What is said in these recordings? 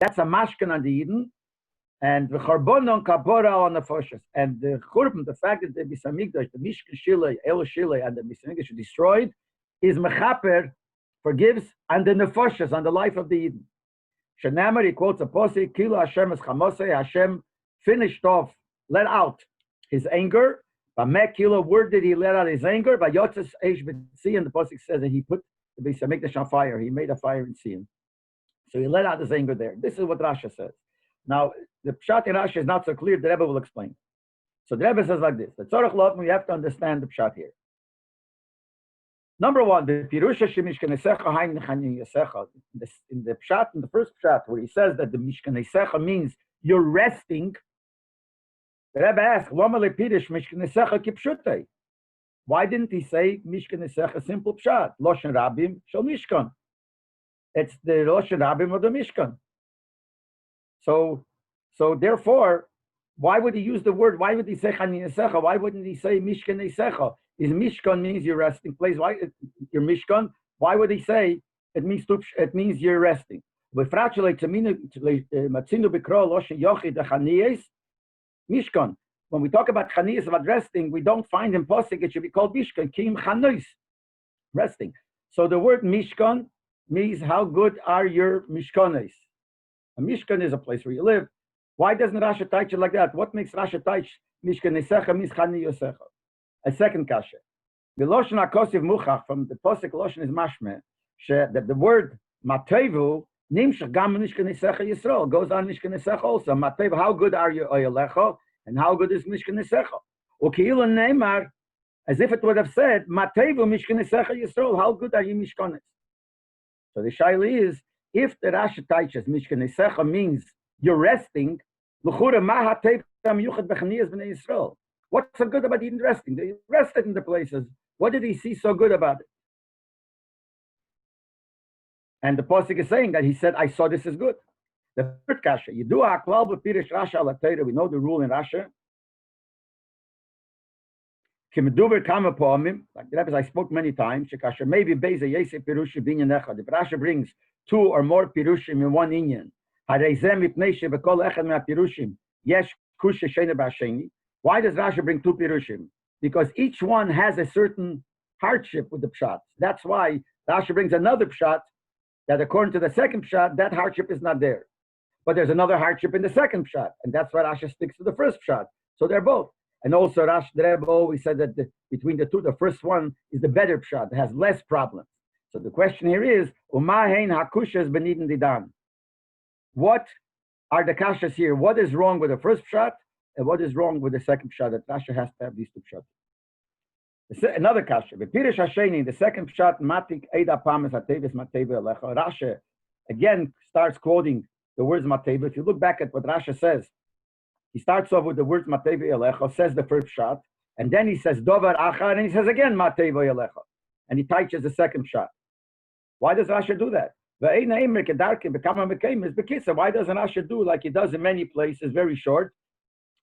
That's a mashkan on the Eden, and the charbon kapora on the foshes. And the churban, the fact that the Bisamigdash, the Mishkan Shilei, El Shilei, and the Bisamigdash are destroyed, is mechaper, forgives, and the nefoshes on the life of the Eden. Shenamar, he quotes a posik, Kilo Hashem es chamosei, Hashem finished off, let out his anger. Bamek Kilo, where did he let out his anger? By Yotzes Eish B'Tzi, and the posik says that he put the Bisamigdash on fire. He made a fire in Sion. So he let out his anger there. This is what Rasha says. Now, the pshat in Rasha is not so clear. The Rebbe will explain. So the Rebbe says like this: the Tzorach Lot, we have to understand the pshat here. Number one, the Pirusha Shemishkanesecha Hain Yasecha. In the pshat, in the first pshat, where he says that the Mishkanesecha means you're resting. The Rebbe asks, Lama lePirish Mishkanesecha Kipshutei. Why didn't he say Mishkanesecha simple pshat? Loshen Rabim Shal Mishkan. It's the Loshen Rabim of the Mishkan. So therefore, why would he use the word? Why would he say Chaninesecha? Why wouldn't he say Mishkanesecha? Is Mishkan means your resting place? Why your Mishkan? Why would he say it means you're resting? Mishkan. When we talk about Chaniyas about resting, we don't find in Posik it should be called Mishkan. Kim Chanois, resting. So the word Mishkan means how good are your Mishkanes? A Mishkan is a place where you live. Why doesn't Rasha teach it like that? What makes Rasha teach Mishkanesecha means Chaniyosecha? A second kasha. The Loshen HaKosiv Muchach from the Posik Loshen is mashmeh that the word Matevu nimshach gam Mishkanesecha Yisrael goes on Mishkanesecha also. Matevu, how good are you Oyalecha, and how good is Mishkanesecha? Ukiilu Neymar, as if it would have said Matevu Mishkanesecha Yisrael, how good are you Mishkanes? So the shaila is, if the Rasha teaches Mishkanesecha means you're resting, l'chura ma hatev yuchad b'chaniyas b'nei Yisrael. What's so good about even resting? They rested in the places. What did he see so good about it? And the Pasuk is saying that he said, I saw this is good. The third kasha, you do aklal b'pirish Rasha ala Torah. We know the rule in Rasha. Kimeduber kama po'amim, like the Rebbe I spoke many times, shekasha maybe beza yesei pirushim binyan echad. If Rasha brings two or more pirushim in one inyan, harezem ipnei shebekol echad me'apirushim yesh kusha sheina b'asheni. Why does Rasha bring two pirushim? Because each one has a certain hardship with the pshat. That's why Rasha brings another pshat that according to the second pshat, that hardship is not there. But there's another hardship in the second pshat, and that's why Rasha sticks to the first pshat. So they're both. And also Rasha, the Rebbe always said that between the two, the first one is the better pshat, it has less problems. So the question here is, Umahein hakushas beniden didan. What are the kashas here? What is wrong with the first pshat? And what is wrong with the second pshat? That Rasha has to have these two pshat. Another kasha. B'pirish hasheni, the second pshat, matik eida pames hatevis mateva alecha. Rasha again starts quoting the words mateva. If you look back at what Rasha says, he starts off with the words mateva alecha, says the first pshat, and then he says dovar achar, and he says again mateva alecha, and he teaches the second pshat. Why does Rasha do that? Why doesn't Rasha do like he does in many places, very short?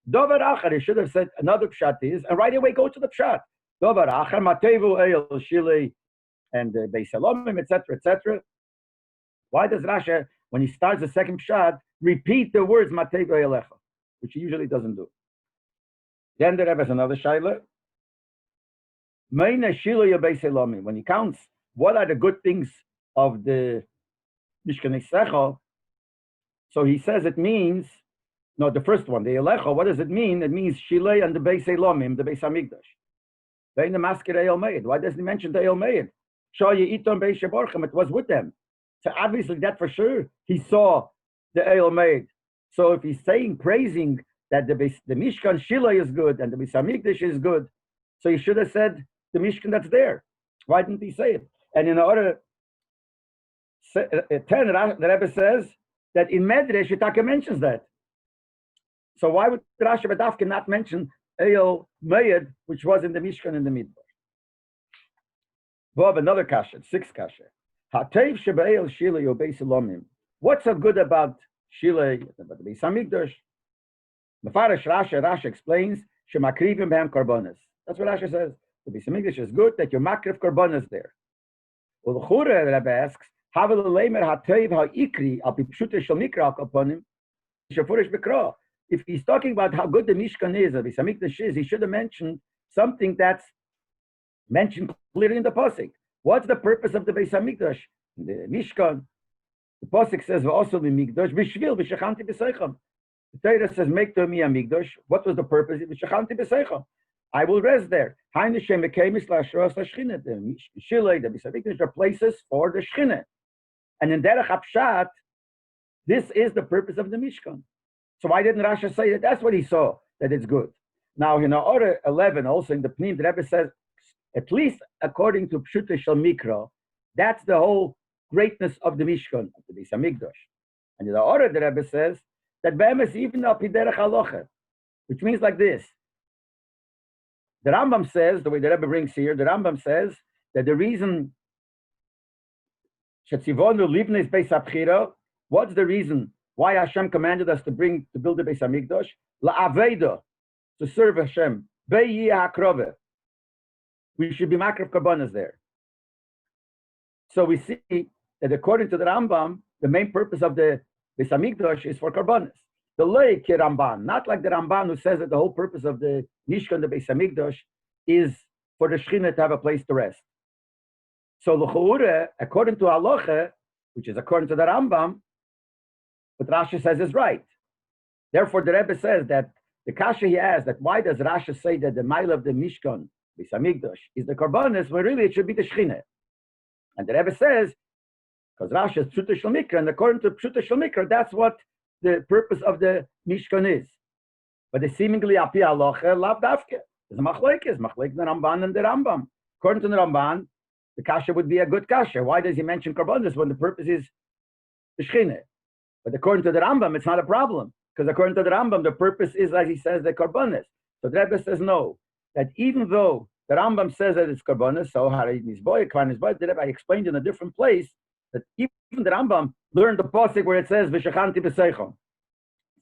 Dovar achar, he should have said another pshat is, and right away go to the pshat. Dovar achar, matevu el shilei, and beis halomim, etc., etc. Why does Rasha, when he starts the second pshat, repeat the words matevu elecha, which he usually doesn't do? Then there is another shaila. Meina shilei beis halomim. When he counts, what are the good things of the Mishkan Secha? So he says it means. No, the first one, the Elecha, what does it mean? It means Shilei and the Beis Elomim, the Beis Hamikdash. They in the Masker El Meid. Why doesn't he mention the El Meid? Shoye Iton Beis Sheborchem, it was with them. So obviously that for sure, he saw the El Meid. So if he's saying, praising that the Mishkan Shilei is good and the Beis Hamikdash is good, so he should have said the Mishkan that's there. Why didn't he say it? And in order 10, the Rebbe says that in Medrash, Yitaka mentions that. So why would Rasha Badafka not mention Eyal Mayed, which was in the Mishkan in the Midbar? Bob, another kasha, sixth kasha. Hatev Shebe'el Shilei Ubeis Elomim. What's so good about Shilei, about the Beis Hamikdash? Mefarish Rasha explains, Shemakrivim Be'em Karbonas. That's what Rasha says. The Beis Hamikdash is good, that your Makriv Karbonas there. Well, the Chure, Rebbe asks, If he's talking about how good the Mishkan is, or Hamikdash is, he should have mentioned something that's mentioned clearly in the pasuk. What's the purpose of the Beis Hamikdash? The Mishkan. The pasuk says, "Also the Mikdash b'shvil b'shachanti b'seicham." The Torah says, "Make to me a Mikdash." What was the purpose? B'shachanti b'seicham. I will rest there. The Beis Hamikdash are places for the Shechina, and in Derech Hapshat, this is the purpose of the Mishkan. So why didn't Rashi say that that's what he saw, that it's good? Now, in Order 11, also in the Pnim, the Rebbe says, at least according to Pshutei Shel Mikra, that's the whole greatness of the Mishkan, of the Beis Hamikdash. And in the Order, the Rebbe says, that Be'emes even up Derech Halacha, which means like this. The Rambam says, the way the Rebbe brings here, the Rambam says that the reason Shetzivonu Livnes Beis HaBchira, what's the reason why Hashem commanded us to build the Beis Hamikdash? La'aveda, to serve Hashem. Be'yi ha'krove. We should be makrav karbanas there. So we see that according to the Rambam, the main purpose of the Beis Hamikdash is for karbanas. The Leik Ramban, not like the Ramban who says that the whole purpose of the Mishkan, the Beis Hamikdash, is for the Shechina to have a place to rest. So l'chu'ure, according to Halacha, which is according to the Rambam, what Rashi says is right. Therefore, the Rebbe says that the kasha he asked, that why does Rashi say that the mile of the Mishkan, Beis Hamikdash, is the karbanis, when really it should be the Shechina? And the Rebbe says, because Rashi is Pshutei Shel Mikra, and according to Pshutei Shel Mikra, that's what the purpose of the Mishkan is. But it's seemingly api halacha lav dafke. There's a machlekes, the Ramban and the Rambam. According to the Ramban, the kasha would be a good kasha. Why does he mention karbanis when the purpose is the Shechina? But according to the Rambam, it's not a problem. Because according to the Rambam, the purpose is, as he says, the karbanis. So the Rebbe says no. That even though the Rambam says that it's karbanis, so the Rebbe explained in a different place that even the Rambam learned the pasuk where it says v'shachanti b'seicham.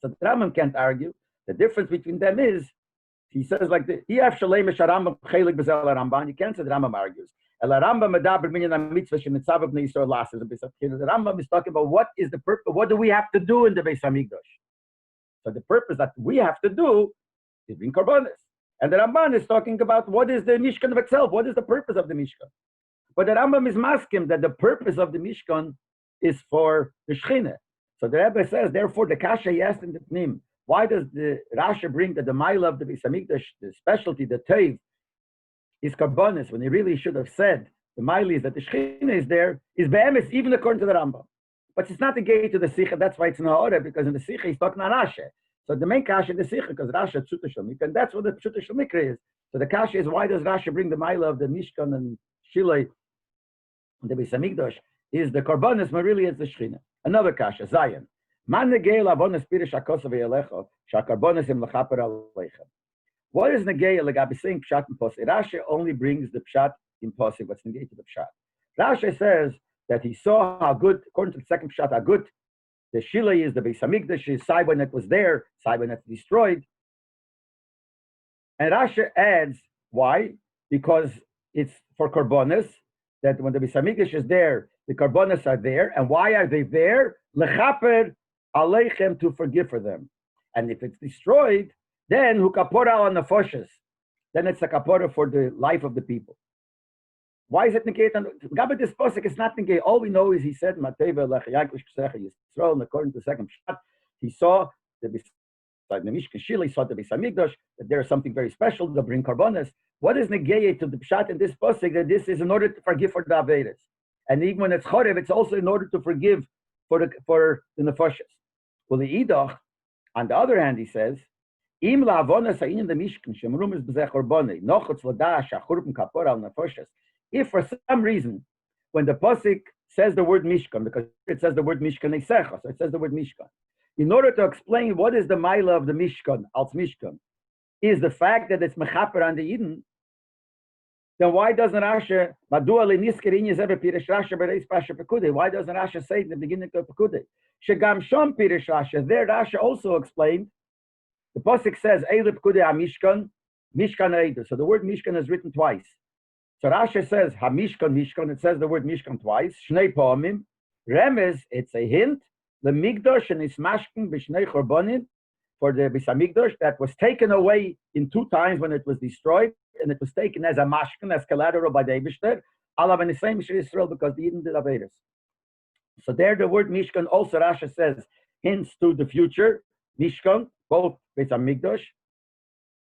So the Rambam can't argue. The difference between them is, he says like this: you can't say the Rambam argues. The Rambam is talking about what is the purpose, what do we have to do in the Beis Hamikdash? So the purpose that we have to do is bring karbanis. And the Ramban is talking about what is the Mishkan of itself, what is the purpose of the Mishkan. But the Rambam is masking that the purpose of the Mishkan is for the Shechina. So the Rebbe says, therefore, the kasha he asked in the Pnim, why does the Rashi bring that the mile of the Beis Hamikdash, the specialty, the teiv, is karbanis, when he really should have said the mile is that the Shechina is there, is be'emes, even according to the Rambam. But it's not the gate to the Sikha, that's why it's in Ha'orah, because in the Sikha he's talking on Rashi. So the main kasha is the Sikha, because Rashi is Pshutei Shel Mikra, and that's what the Pshutei Shel Mikra is. So the kasha is, why does Rashi bring the mile of the Mishkan and Shilei, the Beis Hamikdash, is the karbanis, but really it's the Shechina. Another kasha, Zion. Man negei lavonas pirish hakosav yelecha, shakarbonis im lechaper aleichem. What is negei legabi saying pshat in posik? Rashi only brings the pshat in posik, what's negei to the pshat. Rashi says that he saw how good, according to the second pshat, how good the Shilei is, the Beis Hamikdash is, Saibanet was there, Saibanet destroyed. And Rashi adds, why? Because it's for karbonis, that when the Beis Hamikdash is there, the karbonis are there. And why are they there? Lechaper aleichem, to forgive for them. And if it's destroyed, then hu kapora al nefoshes, then it's a kapora for the life of the people. Why is it negated? Gabbat this posik is not negated. All we know is he said, Mateva lech Yaakov Shesecha Yisrael, and according to the second shot, he saw the Mishkan Shilei, he saw the Beis Hamikdash, that there is something very special, to bring karbonis. What is negated to the pshat in this posik? That this is in order to forgive for the Avedas. And even when it's chorev, it's also in order to forgive for the nefoshes. Well, the idach, on the other hand, he says, Im la'avonas ha'inyan the Mishkan shemrum is b'zeh korbonei nochotz l'da shachurpim kapor al nefoshes. If for some reason, when the pasuk says the word Mishkan, because it says the word Mishkan Eisecha, so it says the word Mishkan, in order to explain what is the mila of the Mishkan, als Mishkan, is the fact that it's mechaper on the Yidden, then why doesn't Rashi, why doesn't Rashi say in the beginning of Pekudei? Shegam Shom Pirish Rashi, there Rashi also explained, the pasuk says, Eile Pekudei HaMishkan, Mishkan Eidu. So the word Mishkan is written twice. So Rashi says, HaMishkan, Mishkan, it says the word Mishkan twice, Shnei Po'amim, Remez, it's a hint. The Migdosh and Ismashkin Bishnei Chorbonin for the Bisamigdosh that was taken away in 2 times when it was destroyed, and it was taken as a mashkin, as collateral by the Eibishter, Allah and the same Israel because the Eden did Avedas. So there the word Mishkan also Rasha says hints to the future, Mishkan, both Bisamigdosh,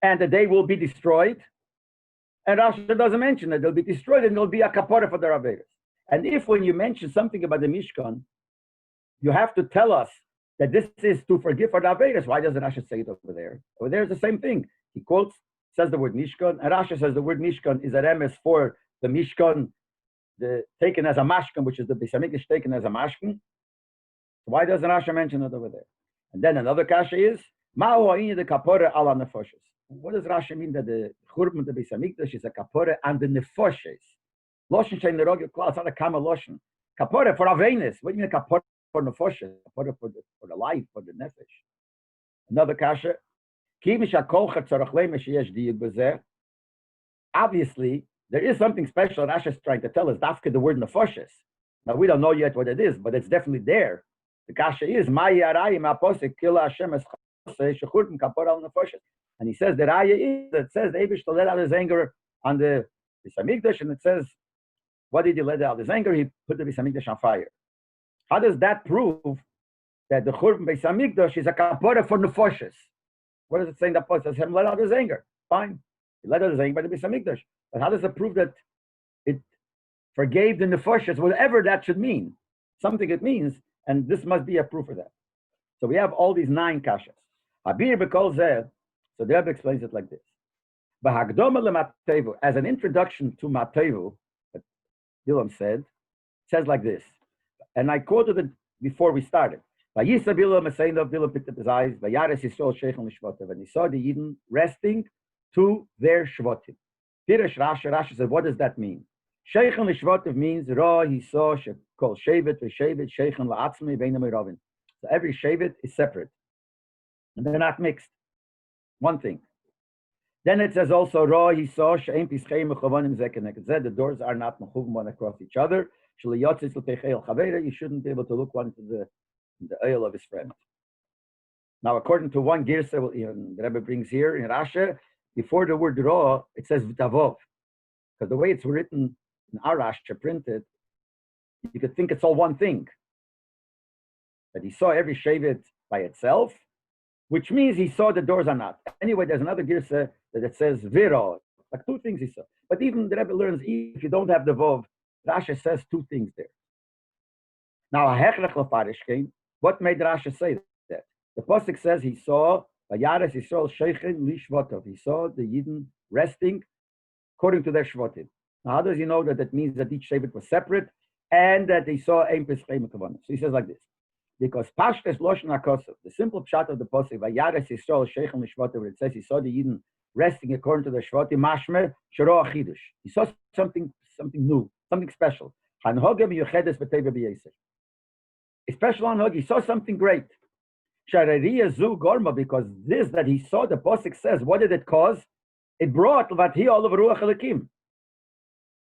and that they will be destroyed. And Rasha doesn't mention that they'll be destroyed and there'll be a kapara for their Avedas. And if when you mention something about the Mishkan, you have to tell us that this is to forgive for the Avedas. Why doesn't Rasha say it over there? Over there is the same thing. He quotes, says the word Mishkan, and Rasha says the word Mishkan is a remes for the Mishkan, taken as a mashkan, which is the Bisamikdash taken as a mashkan. So why doesn't Rasha mention it over there? And then another kasha is, Ma'u the kapore ala nefoshes. What does Rasha mean that the churban of the Bisamikdash is a kapore and the nefoshes? Loshen shein nerogel klal, it's not a kama loshen. Kapore for avenes. What do you mean kapore for nefoshes? Kapore for the life, for the nefesh. Another kasha. Obviously, there is something special Rasha is trying to tell us. Dafka the word nefoshes. Now we don't know yet what it is, but it's definitely there. The kasha is and he says the raya is that says the Eibush to let out his anger on the Bisamikdash, and it says, what did he let out his anger? He put the Bisamikdash on fire. How does that prove that the Churban Bisamikdash is a kapara for nefoshes? What does it say in the post? It says him let out his anger. Fine. He let out his anger by the Bisamikdash. But how does it prove that it forgave the nefoshes, whatever that should mean? Something it means, and this must be a proof of that. So we have all these 9 kashas. Habir b'kol zeh. So the Rebbe explains it like this. As an introduction to Matevu, that Bilam said, says like this. And I quoted it before we started. Vayisa Bilam picked up his eyes, Vayares Yisrael Sheikhon Lishvotav, and he saw the Yidden resting to their Shvotim. Pirish Rasha said, what does that mean? Sheikhon Lishvotav means Ra, he saw, Shekol Shevet, Veshevet, Sheikhon La'atzmi, Veinam Ravin. So every Shevet is separate. And they're not mixed. One thing. Then it says also, Ra, he saw, She'em Pischei Mechavanim Zekenek. It said the doors are not mechuvim one across each other. You shouldn't be able to look one into the oil of his friend. Now, according to one girsa, the Rebbe brings here in Rasha, before the word Ra, it says V'tavov. Because the way it's written in our Rasha printed, you could think it's all one thing. That he saw every shevet by itself, which means he saw the doors are not. Anyway, there's another girsa that it says Viro, like 2 things he saw. But even the Rebbe learns, if you don't have the Vov, Rasha says 2 things there. Now, what made Rasha say that? The Pasuk says he saw Vayares Yisrael Sheichin Lishvotov. He saw the Yidden resting according to their Shvotim. Now, how does he know that that means that each Shevet was separate and that he saw Ein Peschei Mekavanah? So he says like this. Because Pashtes Loshen HaKosov, the simple pshat of the Pasuk, Vayares Yisrael Sheichin Lishvotov, where it says he saw the Yidden resting according to their Shvotim, Mashmer Shero Achidush. He saw something new, something special. A special on he saw something great. Because this that he saw, the Pasuk says, what did it cause? It brought Vati all of Ruach Elikim.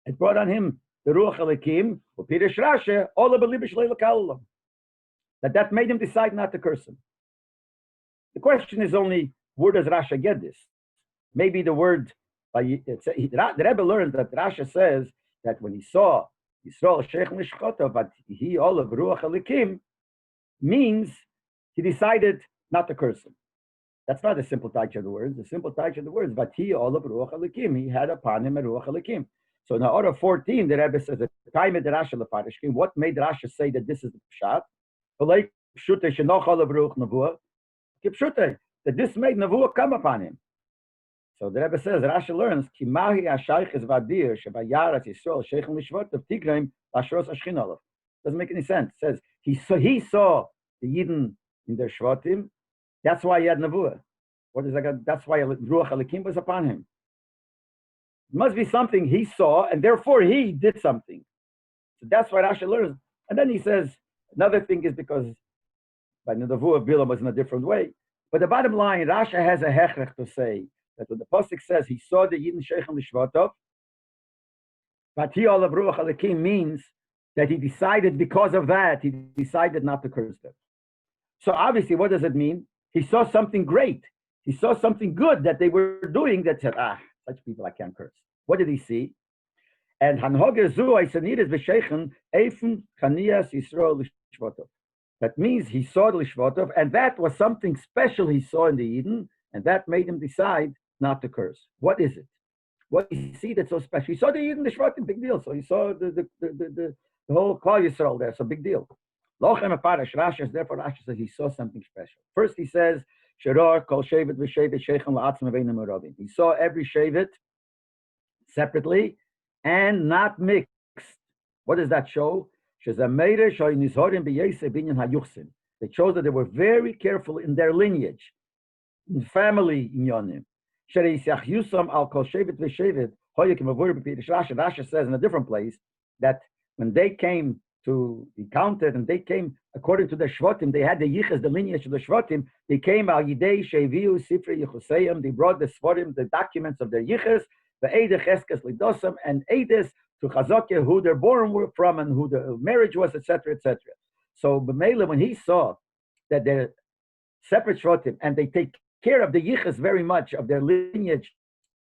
It brought on him the Ruach Elikim, all of that made him decide not to curse him. The question is only, where does Rasha get this? Maybe the word, the Rebbe learned that Rasha says that when he saw Yisrael Sheikh Mishchota, but he all of Ruach Elikim, means he decided not to curse him. That's not a simple touch of the words. The simple touch of the words, but he all of Ruach Elikim, he had upon him a Ruach Elikim. So in order 14, the Rebbe says, at the time of the Rasha Lefarishkim, what made Rasha say that this is the Pshat? That this made Nevuah come upon him. So the Rebbe says, Rashi learns, Kimahi Ashaych is Vadir, Shabayarat Yisrael, Sheikh Lishvot of Tigraim, Lashros Ashchinolov. Doesn't make any sense. It says, he saw the Yidden in their Shvotim, that's why he had Nevuah. What is that? That's why Ruach Elikim was upon him. It must be something he saw, and therefore he did something. So that's why Rashi learns. And then he says, another thing is because by the Nevuah Bilam was in a different way. But the bottom line, Rashi has a hechrech to say that when the Pasuk says he saw the Yidden Sheikh Lishvotov, but he all of Ruach Elikim means that he decided because of that, he decided not to curse them. So obviously, what does it mean? He saw something great. He saw something good that they were doing that said, such people I can't curse. What did he see? And Hanhoger zu Eisanides B'Shechen Eifen Chanias Yisrael Lishvotov. That means he saw the Lishvotov, and that was something special he saw in the Eden, and that made him decide not to curse. What is it? What do you see that's so special? He saw the Eden, the Shvatim, big deal. So he saw the whole Klal Yisrael there, so big deal. Lochem Aparash Rashi, therefore Rashi says he saw something special. First he says, Sheror Kol Shevet V'Shevet Sheichem La'atzma V'Einem Uravim. He saw every Shevet separately and not mixed. What does that show? It shows that they were very careful in their lineage, in family inyanim. Rashi says in a different place that when they came to be counted and they came according to the Shvatim, they had the yichas, the lineage of the Shvatim. They came al yidei sheviu sifrei yichusayim. They brought the Sfarim, the documents of their yichas, the Eideh Cheskes Lidosam, and Eides to Chazakya, who they're born from and who the marriage was, etc., etc. So B'meila, when he saw that they're separate Shvatim and they take care of the yichas very much of their lineage,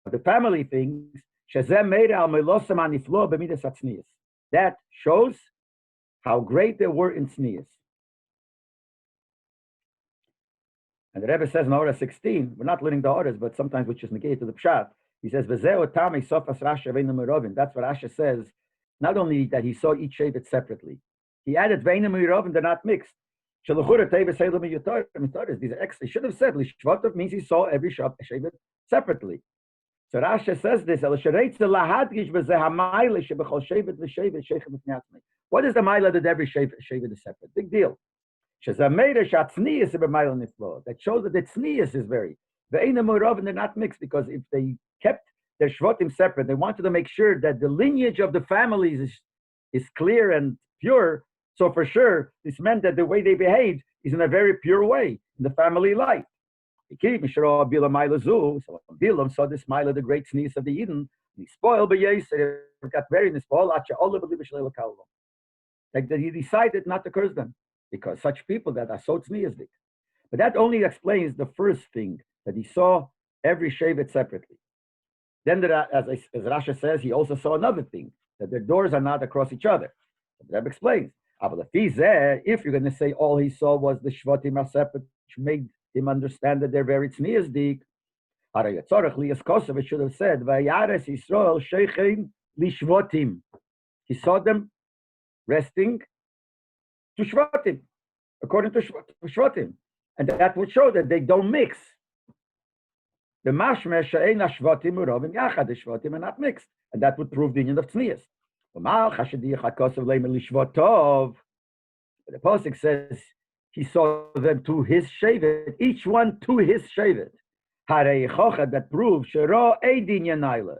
of the family things, that shows how great they were in tznius. And the Rebbe says in Orah 16, we're not learning the orders, but sometimes which is negated to the pshat. He says, that's what Rashi says, not only that he saw each Shevet separately, he added Veinim U'Rovim, they're not mixed. These are extra. He should have said, Lishvatov means he saw every Shevet separately. So Rashi says this, what is the Maila that every Shevet is separate? Big deal. That shows that the tznius is very. They're not mixed, because if they kept their shvatim separate, they wanted to make sure that the lineage of the families is clear and pure. So for sure, this meant that the way they behaved is in a very pure way in the family life. So Bilam saw this Maila, the great tznius of the Eden. He spoiled, but yes, got very in the spoil. Like that, he decided not to curse them, because such people that are so tzniusdik. But that only explains the first thing, that he saw every Shevet separately. Then, as Rashi says, he also saw another thing, that their doors are not across each other. The Rebbe explains, if you're going to say all he saw was the Shvatim are separate, which made him understand that they're very tzniusdik, it should have said, Vayares Yisrael Sheichem Lishvatim. He saw them resting to Shvatim, according to Shvatim. And that would show that they don't mix. The mashmer she'ein hashvatim u'rovim yachad, the shvatim are not mixed, and that would prove the union of tznius. The pasuk says he saw them to his shevet, each one to his shevet. Harei chochad, that proves shero eidin yanayla.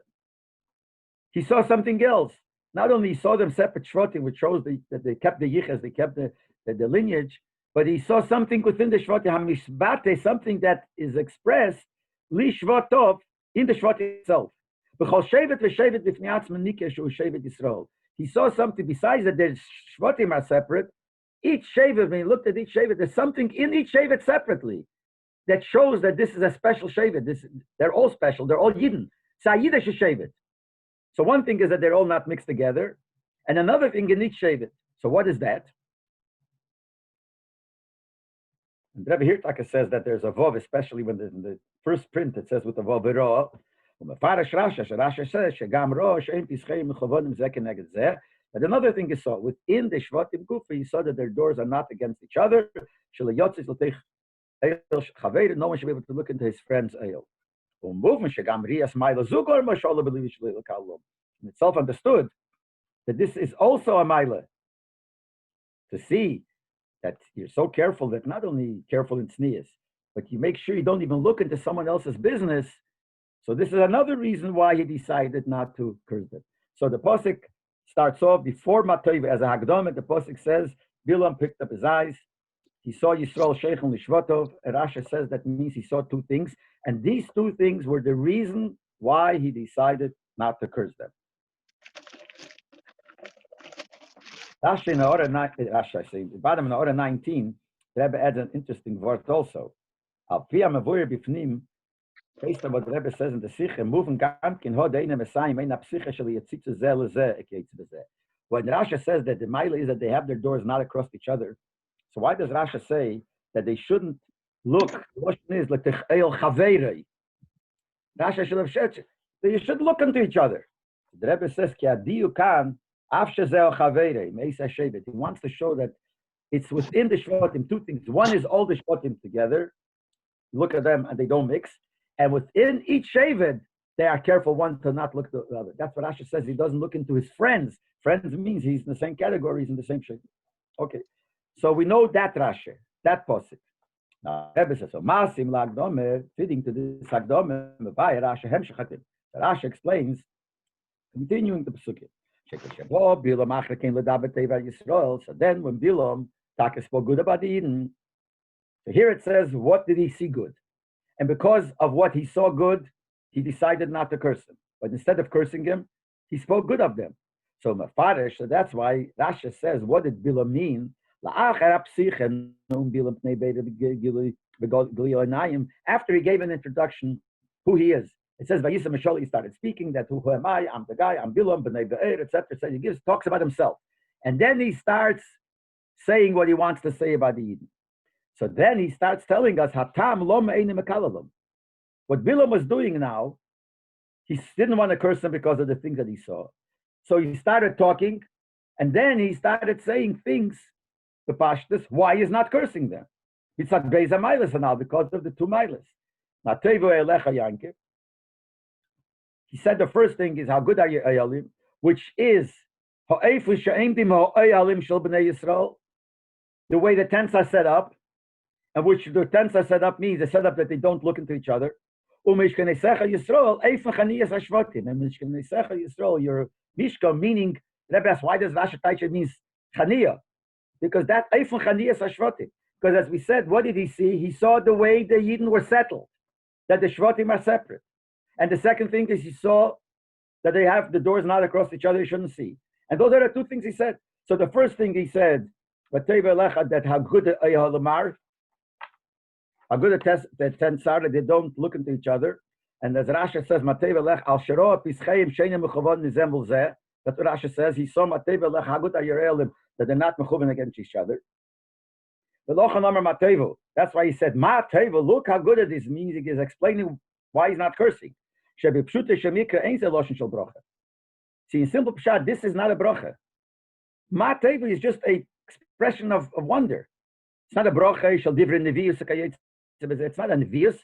He saw something else. Not only he saw them separate shvatim, which shows that they kept the yichas, they kept the lineage, but he saw something within the Shvatim, Hamishbate, something that is expressed, Li Shvatov, in the Shvatim itself. He saw something besides that the Shvatim are separate. Each Shevet, when he looked at each Shevet, there's something in each Shevet separately that shows that this is a special Shevet. They're all special, they're all Yidden. Sayidash Shevet. So one thing is that they're all not mixed together, and another thing in each Shevet. So what is that? And Rebbe Hirtaka says that there's a vav, especially when in the first print it says with the vav ra. But another thing is, so within the Shvatim Gufa, he saw that their doors are not against each other. No one should be able to look into his friend's ale. It's self-understood that this is also a Maila, to see that you're so careful, that not only careful in tznius, but you make sure you don't even look into someone else's business. So this is another reason why he decided not to curse them. So the pasuk starts off before Matoiv as a Hagdamah. The pasuk says, Bilam picked up his eyes. He saw Yisrael Sheichem Lishvatov. Rashi says that means he saw two things. And these two things were the reason why he decided not to curse them. Rashi in order Rashi, I say, bottom in order 19, the Rebbe adds an interesting word also. Al pi amavur bifnim, based on what the Rebbe says in the Sikha, moving gamkin ho deina mesayim ein apsicha shel yitzitzu zeh lezeh eketz bezeh. When Rashi says that the mila is that they have their doors not across each other, so why does Rashi say that they shouldn't look? The question is like el chaveirei. Rashi should have said that you should look into each other. The Rebbe says ki adiyu kan af shezeh chaveirei meisa shevet. He wants to show that it's within the shvatim two things. One is all the shvatim together. You look at them and they don't mix. And within each shevet, they are careful one to not look to the other. That's what Rashi says. He doesn't look into his friends. Friends means he's in the same category, he's in the same shevet. Okay. So we know that Rashi, that posik. Now, Rebbe says, so Masim lagdome, fitting to this agdome, mevai Rashi hemshechatim. Rashi explains, continuing the psukim. So then when Bilam Taka spoke good about Eden, so here it says, what did he see good? And because of what he saw good, he decided not to curse him. But instead of cursing him, he spoke good of them. So Mefarish, so that's why Rashi says, what did Bilam mean? After he gave an introduction, who he is. It says, Vayisa Mishol, he started speaking that who am I? I'm the guy, I'm Bilam, B'nai Be'er, etc. So he talks about himself. And then he starts saying what he wants to say about the Eden. So then he starts telling us, Hatam lo me'enim mekalalum. What Bilam was doing now, he didn't want to curse him because of the things that he saw. So he started talking, and then he started saying things, the Pashtus, why he's not cursing them. It's like Beis HaMilas now, because of the two Milas. Now, Tevo Elecha Yankiv. He said the first thing is, how good are you, Ayalim? Which is, the way the tents are set up, and which the tents are set up means they're set up that they don't look into each other. And Mishkan Yisrael, your Mishka, meaning, Rebbe asks, why does Rashi Taicha means Chaniyah? Because that Eifon Chaniyah Shvatim. Because as we said, what did he see? He saw the way the Yidden were settled, that the Shvatim are separate. And the second thing is he saw that they have the doors not across each other, you shouldn't see. And those are the two things he said. So the first thing he said, that how good how good the tents are, that they don't look into each other. And as Rashi says, that's what Rashi says. He saw how good are your elim, that they're not mechuven against each other. That's why he said, look how good it is. Means he is explaining why he's not cursing. See, in simple pshat, this is not a bracha. Ma teva is just a expression of wonder. It's not a bracha. It's not a nevius.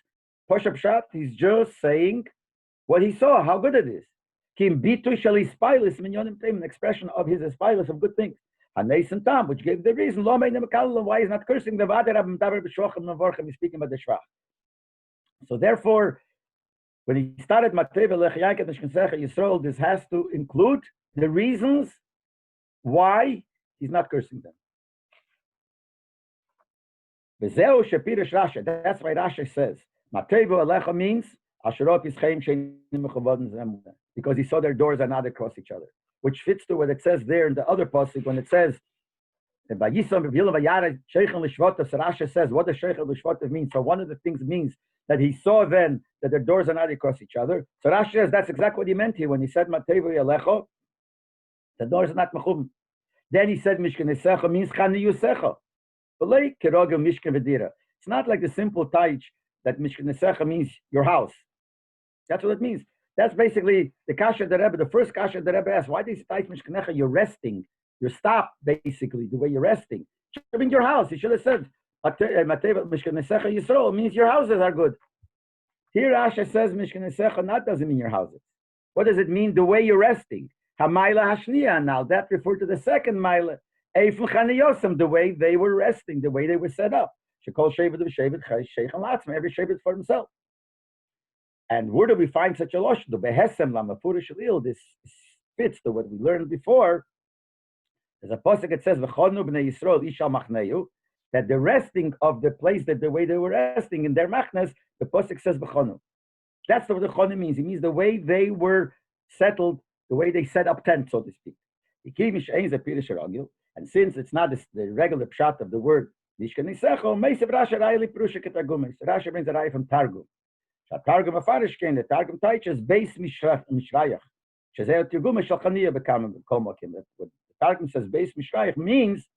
Posha pshat, he's just saying what he saw, how good it is. An expression of his aspilus of good things. Tam, which gave the reason why he's not cursing the he's speaking about the shvach. So therefore, when he started Yisrael, this has to include the reasons why he's not cursing them. That's why Rashi says, means because he saw their doors are not across each other, which fits to what it says there in the other pasuk when it says, so Rashi says, what does Sheikh L'Shvativ mean? So one of the things means that he saw then that their doors are not across each other. So Rashi says that's exactly what he meant here when he said Matevu Yalecho, the doors are not mechum. Then he said Mishkan Esecha means Chani Yusecha. It's not like the simple taich that Mishkan Esecha means your house. That's what it means. That's basically the kasha the Rebbe, the first kasha the Rebbe asked, why does it taich Mishkan Esecha? You're resting. You're stopped, basically, the way you're resting. It should have been your house. He should have said, Mishkan Esecha Yisrael means your houses are good. Here Asha says Mishkan Esecha not doesn't mean your houses. What does it mean? The way you're resting. Hamayla Hashniya. Now that referred to the second Maila. Eifun Chaniyosam, the way they were resting, the way they were set up. Shekol Shevet V'Shevet Sheikh and Latzma, every Shevet for himself. And where do we find such a losh? The Behesem Lamafura Shalil, this fits to what we learned before. There's a pasuk that says, V'chodnu b'nei Yisrael ishal machneu, that the resting of the place, that the way they were resting in their machnes, the pasuk says V'chodnu. That's what the Chodnu means. It means the way they were settled, the way they set up tents, so to speak. And since it's not the regular pshat of the word Mishkan Nisecho, Meisev Rashi Rayli Prusha Ketagumis. Rashi brings a ray from Targum. Targum Afarish the Targum teaches Beis Mishrayach. Shezeh Tirgum Shalchaniya Bekam Komokim. The Targum says Beis Mishrayach means,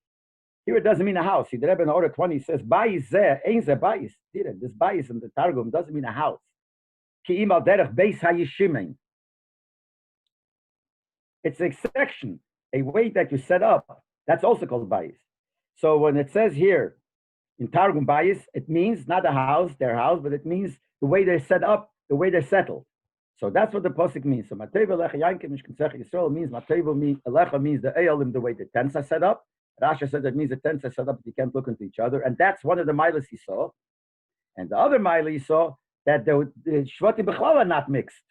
here it doesn't mean a house. The Rebbe in Order 20 says Bayis Zeh, Ein Zeh Bayis. This Bayis in the Targum doesn't mean a house. Ki Im Al Derech Beis HaYishimen. It's a section, a way that you set up. That's also called Bayis. So when it says here in Targum Bayis, it means not a house, their house, but it means the way they're set up, the way they're settled. So that's what the posuk means. So Mateva Elecha Yankim Mishkan Sech Yisrael means Elecha means the Eolim, the way the tents are set up. Rasha said that means the tents are set up that you can't look into each other, and that's one of the milas he saw. And the other milah he saw that the Shvatim B'chlal are not mixed.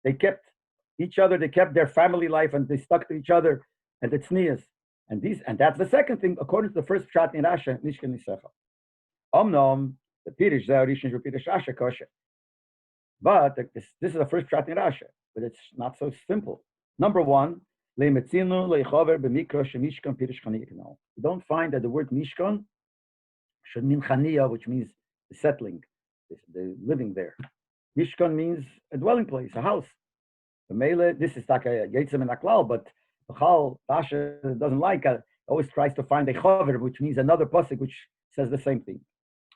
They kept each other, they kept their family life, and they stuck to each other, and it's tznius. And that's the second thing, according to the first pshat in Rasha, Mishkan Nisecha. Omnom, the Pirish Zeh Rishon Pirish Rasha kosher. But this is the first pshat in Rasha, but it's not so simple. Number one, you don't find that the word Mishkan should mean Chaniya, which means the settling, the living there. Mishkan means a dwelling place, a house. This is like a Yetzim and Aklal, but Rasha doesn't like, always tries to find a Chover, which means another pasuk which says the same thing.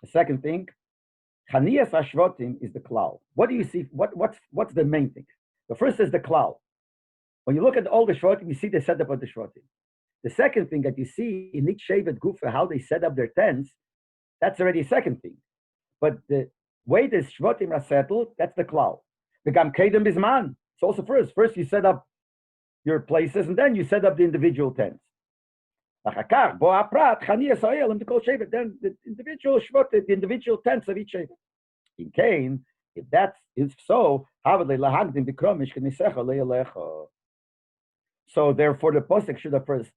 The second thing, Chaniyas Ashvotim is the klal. What do you see? What's the main thing? The first is the klal. When you look at all the shvotim, you see the setup of the shvotim. The second thing that you see in each Shevet Gufa, how they set up their tents, that's already a second thing. But the way the shvotim are settled, that's the klal. The gam kedem bisman. It's also first. First you set up your places, and then you set up the individual tents. Then the individual shvot, the individual tents of each Shevet. In Cain, if that is so, so therefore the posuk should have first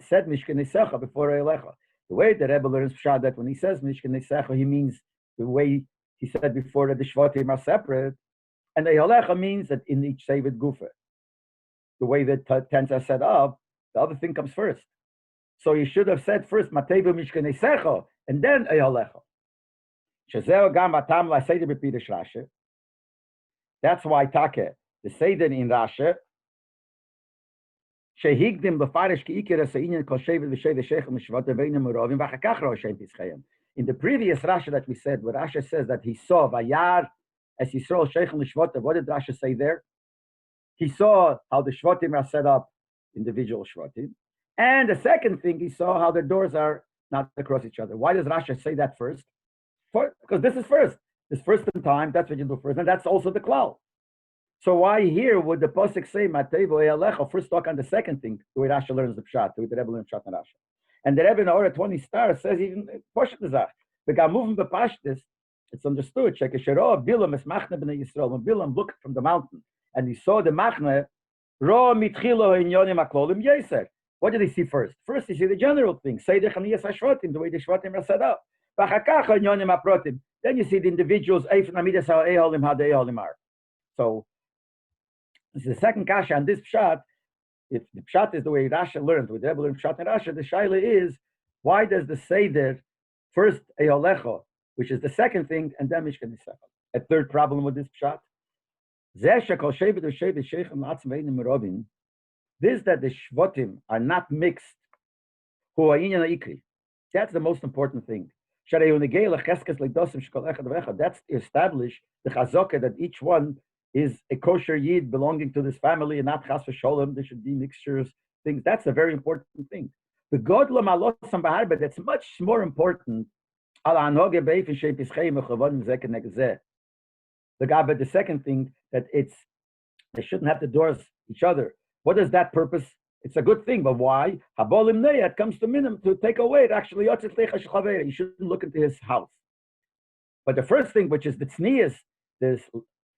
said Mishkan Nisecha before Eilecha. The way the Rebbe learns Pshat that when he says Mishkan Nisecha, he means the way he said before that the Shvatim are separate, and Eilecha means that in each Shevet Gufa, the way the tents are set up, the other thing comes first. So you should have said first Matevu Mishkan Nisecha and then Eilecha. Shezeo gam atam la seder b'pirish Rashi. That's why Take the seder in Rashi. Shehigdim b'farish ki'ikir ha'inyan kol shevet v'shevet shechem mishvat aveinim urovim v'chakach ro'shem tischayim. In the previous Rashi that we said, where Rashi says that he saw vayar as Yisrael shechem mishvat, what did Rashi say there? He saw how the shvatim are set up, individual shvatim, and the second thing he saw how the doors are not across each other. Why does Rashi say that first? Because this is first. This first in time, that's what you do first, and that's also the klal. So why here would the posuk say Matevo Eilecha first talk on the second thing, the way Rashi learns the pshat, the way the Rebbe learns pshat and Rashi. And the Rebbe in Orah 20 stars says even Poshet Zach. The Gamuvim b'Pashtis, it's understood. Shekeshero Bilam es Machne b'nei Yisrael. When Bilam looked from the mountain and he saw the Machne, Ro mitchilo inyonim aklolim yeser. What did he see first? First he see the general thing, say the Chaniyas Hashvatim, the way the Shvatim are set up. Then you see the individuals, how the Eolim are. So this is the second kasha on this pshat. If the pshat is the way Rashi learned, with the Rebbe learned pshat and Rashi, the shaila is, why does the Seder first Eolecha, which is the second thing, and then Mishkan Nisecha? A third problem with this pshat. This that the Shvotim are not mixed, that's the most important thing. That's to establish the chazaka that each one is a kosher yid belonging to this family and not chas v'sholem. There should be mixtures, things. That's a very important thing. The godla malosam b'harbe, that's much more important. The second thing, that they shouldn't have the doors each other. What is that purpose? It's a good thing, but why? It comes to minimum to take away. Actually, you shouldn't look into his house. But the first thing, which is the tznius, this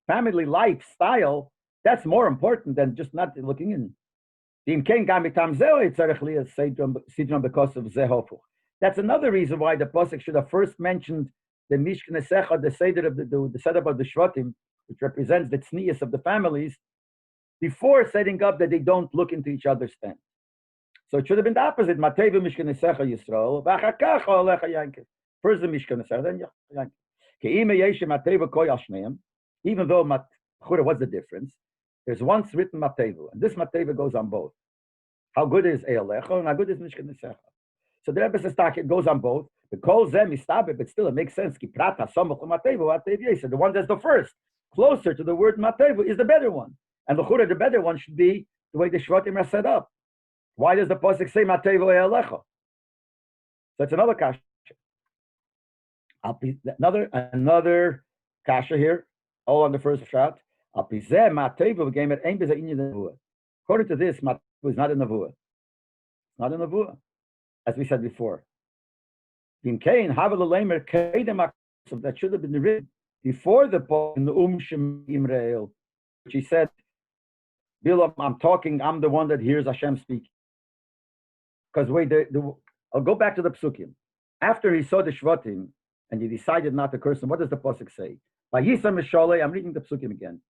family lifestyle, that's more important than just not looking in. That's another reason why the pasuk should have first mentioned the Mishkan Nisecha, the seder of the setup of the Shvatim, which represents the tznius of the families, before setting up that they don't look into each other's tents. So it should have been the opposite. Mateva Mishkan Esecha Yisrael, V'achakacha Olecha Yankiv. First the Mishkan Esecha, then Yankiv. Ke'ime Yeshe Mateva Koyal Shneim, even though what's the difference? There's once written Mateva, and this Mateva goes on both. How good is Eolecha and how good is Mishkan Esecha? So the Rebbe says, it goes on both. The Kol Zem is Tabe, but still it makes sense. Ki Prata Somoch Mateva, so the one that's the first, closer to the word Mateva, is the better one. And the better one should be the way the Shvatim are set up. Why does the pasuk say Mateva Eolecha? So it's another kasha. Another kasha here, all on the first shot. According to this, Mateva is not a nevuah. Not a nevuah, as we said before. That should have been written before the pasuk, which he said, Bilam, I'm talking, I'm the one that hears Hashem speak. Because I'll go back to the psukim. After he saw the Shvatim and he decided not to curse them, what does the pasuk say? I'm reading the psukim again.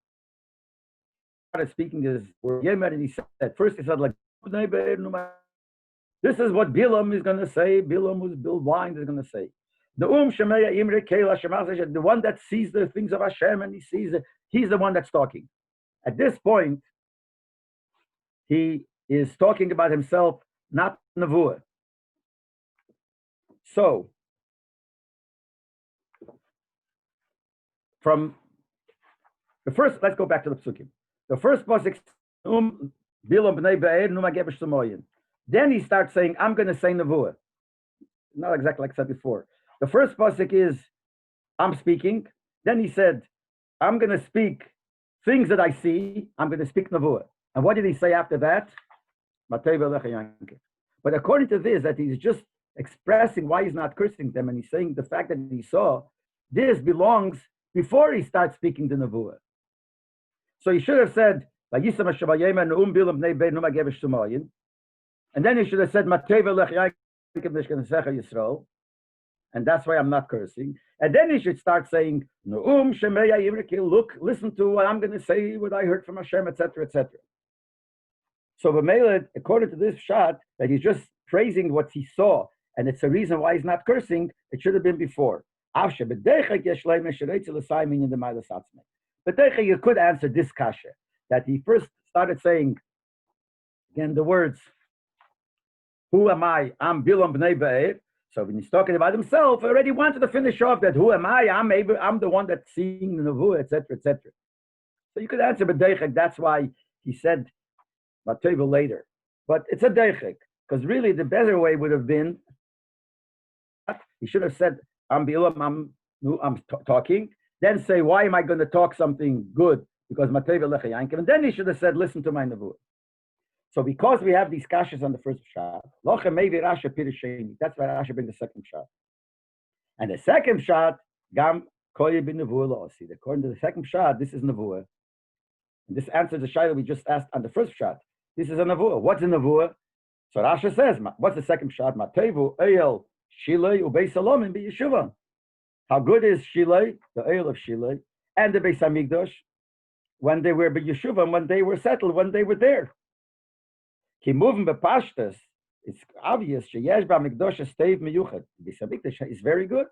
Speaking is Yemer, and he said, first he said, like, this is what Bilam is going to say. Bilam, who's Bill Blind, is going to say. The one that sees the things of Hashem and he sees it, he's the one that's talking. At this point, he is talking about himself, not Nevuah. So, from the first, let's go back to the psukim. The first pasuk, then he starts saying, I'm going to say Nevuah. Not exactly like I said before. The first pasuk is, I'm speaking. Then he said, I'm going to speak things that I see. I'm going to speak Nevuah. And what did he say after that? But according to this, that he's just expressing why he's not cursing them, and he's saying the fact that he saw, this belongs before he starts speaking the Nevuah. So he should have said, and then he should have said, and that's why I'm not cursing. And then he should start saying, look, listen to what I'm going to say, what I heard from Hashem, etc., etc. So according to this shot, that he's just praising what he saw, and it's a reason why he's not cursing, it should have been before. But you could answer this kasha, that he first started saying, again, the words, who am I? I'm Bilam Bnei Be'er. So when he's talking about himself, I already wanted to finish off that, who am I? I'm the one that's seeing the Nevuah, etc., etc. So you could answer, but that's why he said, Mateva later. But it's a deichik, because really the better way would have been, he should have said, I'm Bilam, I'm talking, then say, why am I going to talk something good? Because Mateva Lecha Yankiv. And then he should have said, listen to my Nevuah. So because we have these kashas on the first shot, Locha maybe Rasha Pirisheni, that's why Rasha brings the second shot. And the second shot, Gam Koye bin Nevuah La'osi. According to the second shot, this is Nevuah. And this answers the shayla we just asked on the first shot. This is a Nevuah. What's a Nevuah? So Rasha says, what's the second shot? Matevu Eyel Shilei Ubei Salomim Bi Yeshuva. How good is Shilei, the Eyel of Shilei, and the Beis Hamikdash, when they were Bi Yeshuva, when they were settled, when they were there. Ki moving bepashtas, it's obvious. Sheyesh b'Hamikdash stayv miyuchad. Beis Hamikdash is very good.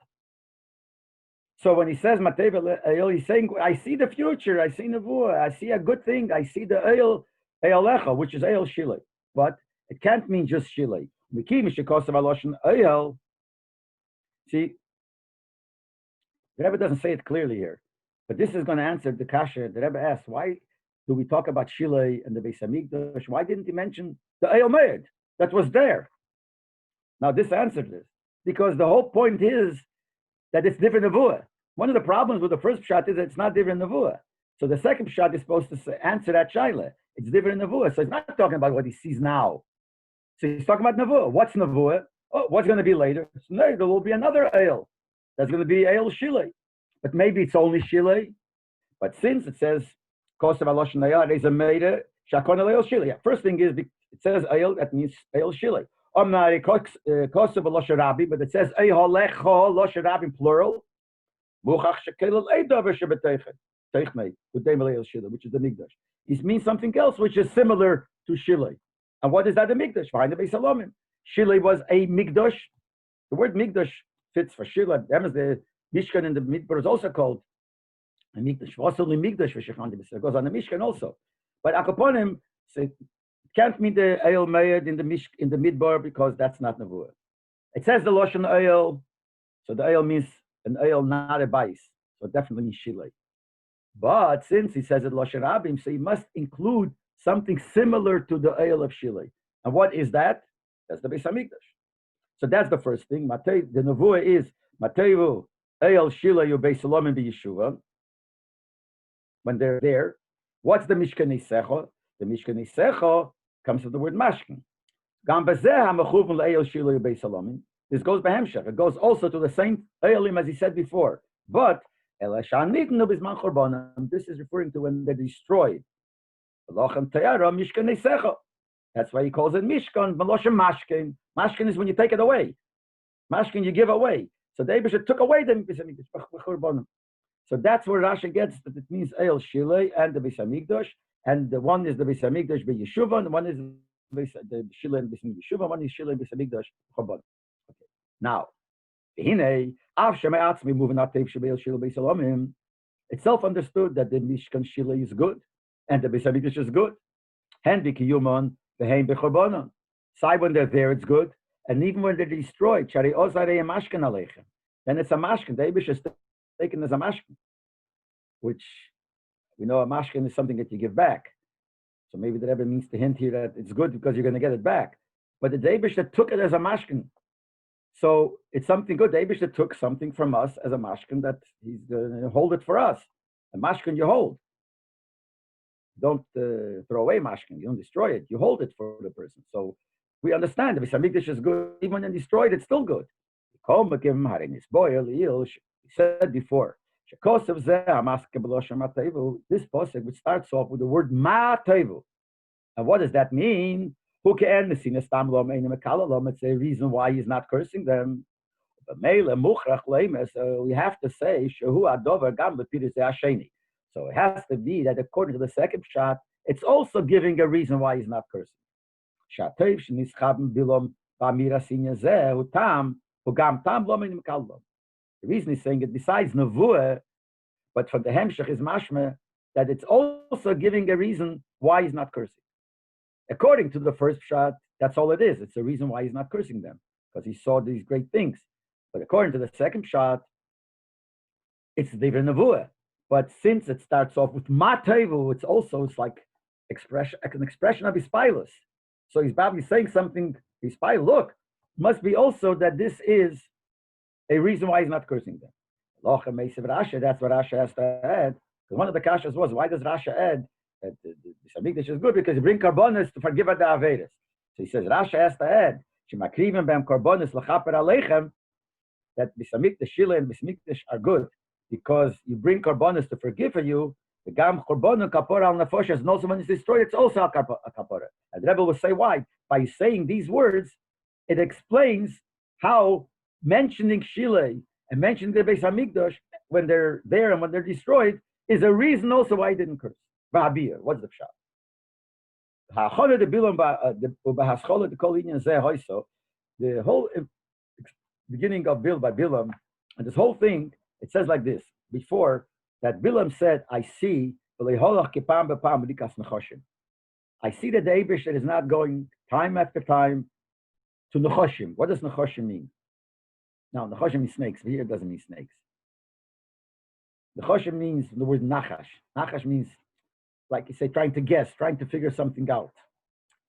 So when he says Mateva Eyel, he's saying, I see the future. I see Nevuah. I see a good thing. I see the Eyel Eyalecha, which is Eyel Shilei. But it can't mean just Shilei. See, the Rebbe doesn't say it clearly here, but this is going to answer the kasha. The Rebbe asks, why do we talk about Shilei and the Beis Hamikdash? Why didn't he mention the Eyel Meid that was there? Now this answered this, because the whole point is that it's different Nevuah. One of the problems with the first shot is that it's not different Nevuah. So the second shot is supposed to answer that shaila. It's different Nevuah. So he's not talking about what he sees now. So he's talking about Nevuah. What's Nevuah? Oh, what's going to be later? So there will be another Eyel. That's going to be Eyel Shilei. But maybe it's only Shilei. But since it says, Kosav Alosh Nayah, there's a Meida, Shakon Eyel Shilei. First thing is, it says Eyel, that means Eyel Shilei. Kosav Alosh Rabbi, but it says Eyel Lecho Losh Rabbi plural. Muchach Shekel Eidav Shebeteichen. Teichmei, Udem Eyel Shilei, which is the Migdash. It means something else which is similar to Shilei. And what is that, the Mikdash? Behind the Beis Halomim. Shilei was a Mikdash. The word Mikdash fits for Shilei. That is the Mishkan in the Midbar is also called a Mikdash. Also the Mikdash, it goes on the Mishkan also. But Akaponim, it can't mean the Eil Mayed in the Midbar because that's not Nevuah. It says the Lashon Eil, so the Eil means an Eil, not a Bais. So it definitely means Shilei. But since he says it Lashon Rabim, so he must include something similar to the Eil of Shilei. And what is that? That's the Beis Hamikdash. So that's the first thing. The Nevuah is Matevu Eil Shilei Beis Halomim B'Yeshuva. When they're there, what's the Mishkan Secho? The Mishkan Secho comes from the word Mashkin. Gam Bazeh HaMechuvim Eil Shilei Beis Halomim. This goes by Hemshech. It goes also to the same Eilim as he said before. But this is referring to when they're destroyed. That's why he calls it Mishkan, Maloshem Mashkin. Mashkin is when you take it away. Mashkin you give away. So the Eibusha took away the Churbanim. So that's where Rashi gets that it means Eil Shilei and the Beis Hamikdash. And the one is the Beis Hamikdash B'Yeshuva, and one is the Shilei and Beis Hamikdash Yeshuva, one is Shilei and Beis Hamikdash Churbanim. Okay. Now, it's self-understood that the Mishkan Shilei is good and the Beis Hamikdash is good. Say when they're there, it's good. And even when they're destroyed, then it's a mashkin. The Eibush is taken as a mashkin, which we know a mashkin is something that you give back. So maybe the Rebbe means to hint here that it's good because you're going to get it back. But the Eibush that took it as a mashkin. So it's something good. The Eibusha took something from us as a mashkin that he's going to hold it for us. A mashkin you hold. Don't throw away mashkin. You don't destroy it. You hold it for the person. So we understand. The Beis Hamikdash is good. Even when you destroy it, it's still good. He said before, this pasuk which starts off with the word ma'tevu. And what does that mean? It's a reason why he's not cursing them. So we have to say, so it has to be that according to the second shot, it's also giving a reason why he's not cursing. The reason he's saying it besides Nevuah, but from the Hemshech is mashma, that it's also giving a reason why he's not cursing. According to the first shot, that's all it is. It's the reason why he's not cursing them, because he saw these great things. But according to the second shot, it's Divrei Nevuah. But since it starts off with Matevu, it's like an expression of his pilus. So he's probably saying something, his pilus, look, must be also that this is a reason why he's not cursing them. That's what Rasha has to add. Because one of the kashas was, why does Rasha add that the Hamikdash is good? Because you bring karbonis to forgive the averis. So he says, Rasha has to add, Shemakrivim b'em karbonis l'chaper aleichem, that the Shilei and Hamikdash are good because you bring karbonis to forgive for you. The gam karbonis kapora al nefoshes, and also when it's destroyed, it's also a kapora. And the Rebbe will say why. By saying these words, it explains how mentioning Shilei and mentioning the Beis Hamikdash when they're there and when they're destroyed is a reason also why he didn't curse. V'habiyah, what's the pshat? The whole beginning of Bil by Bilam, and this whole thing, it says like this. Before that, Bilam said, I see I see that the Eibush is not going time after time to Nechoshim. What does Nechoshim mean? Now, Nechoshim means snakes, but here it doesn't mean snakes. Nechoshim means the word Nachash. Nachash means, like you say, trying to guess, trying to figure something out.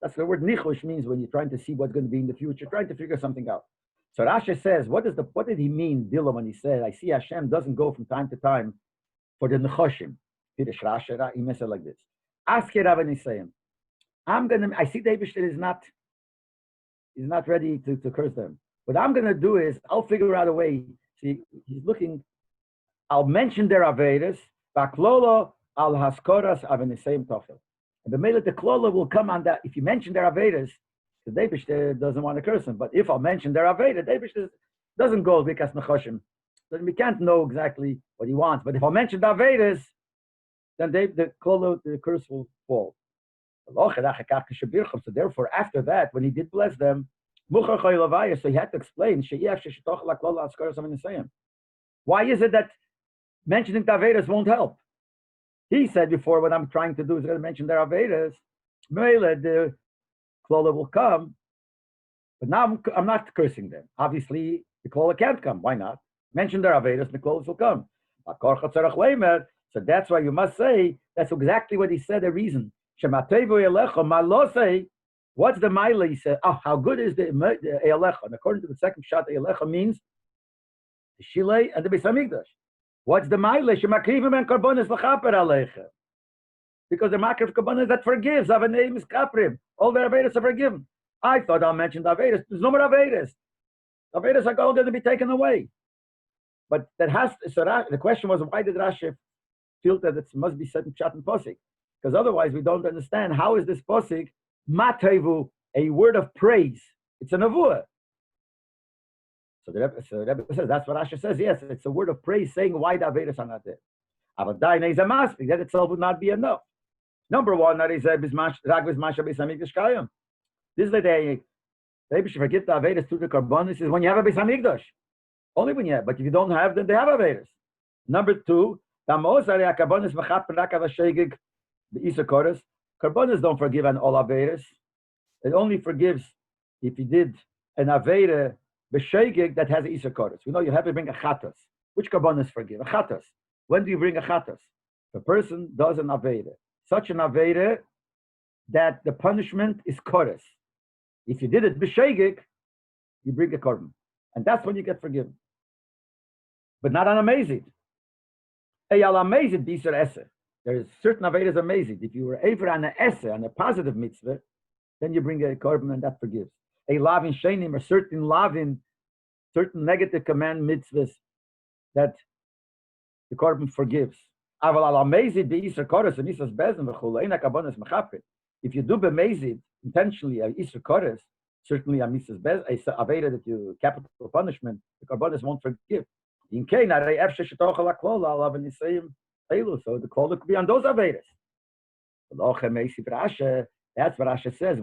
That's the word Nichosh means when you're trying to see what's going to be in the future, trying to figure something out. So Rashi says, what did he mean, Bilam, when he said, I see Hashem doesn't go from time to time for the Nechoshim? He said like this. Ask it Rabbi Nisayim. I see the Eibush is not ready to curse them. What I'm going to do is, I'll figure out a way. See, he's looking, I'll mention their Avedas, Baklolo al Haskoras Avenisayim Tochel. And the Mele the Klola will come on that. If you mention their Avedas, the Eibush doesn't want to curse them. But if I'll mention their Avedas, the Eibush doesn't go because Nechoshim. Then we can't know exactly what he wants. But if I'll mention the Avedas, then the curse will fall. So therefore, after that, when he did bless them, so he had to explain, why is it that mentioning the Avedas won't help? He said before, what I'm trying to do is going to mention their Avedas. The Klola will come, but now I'm not cursing them. Obviously, the Klola can't come. Why not? Mention their Avedas, the Klolas will come. So that's why you must say, that's exactly what he said, the reason. What's the Maila? He said, oh, how good is the Ealecha? And according to the second shot, Ealecha means the Shilei and the Beis Hamikdash. What's the Maila? Shemakrivim and Karbonis l'chaper alecha. Because the Makriv Karbonis that forgives, our name is Kaprim. All the Avedas are forgiven. I thought I'll mention the Avedas. There's no more Avedas. The Avedas are all going to be taken away. But that has to, so the question was, why did Rashi feel that it must be said in Pshat and Posik? Because otherwise we don't understand how is this Posik, Matevu, a word of praise. It's a Nevuah. So the Rebbe says, that's what Rashi says. Yes, it's a word of praise saying why the Avedas are not there. But that itself would not be enough. Number one, this is the day they should forget the Avedas through the Karbonis is when you have a Beis Hamikdash. Only when you have, but if you don't have, then they have Avedas. Number two, Karbonis don't forgive an all Avedas. It only forgives if you did an Aveda b'shegig that has Isa Kodesh. We know you have to bring a Chatas. Which Karbonis forgive? A Chatas. When do you bring a Chatas? The person does an Aveda. Such an Aveda that the punishment is Kodesh. If you did it b'shegig, you bring a Korban. And that's when you get forgiven. But not on amazing. Eyal amazing, Bisar Esse. There is certain Avedas amazing. If you were ever on an Esse, on a positive mitzvah, then you bring a Korban and that forgives. A lavin shenim, or certain lavin, certain negative command mitzvahs that the Korban forgives. If you do b'mezid intentionally a Isra Kodesh, certainly a Misas Bez, a Aveda that you capital punishment, the Karbonis won't forgive. So the Klola could be on those Avedas. That's what Rasha says.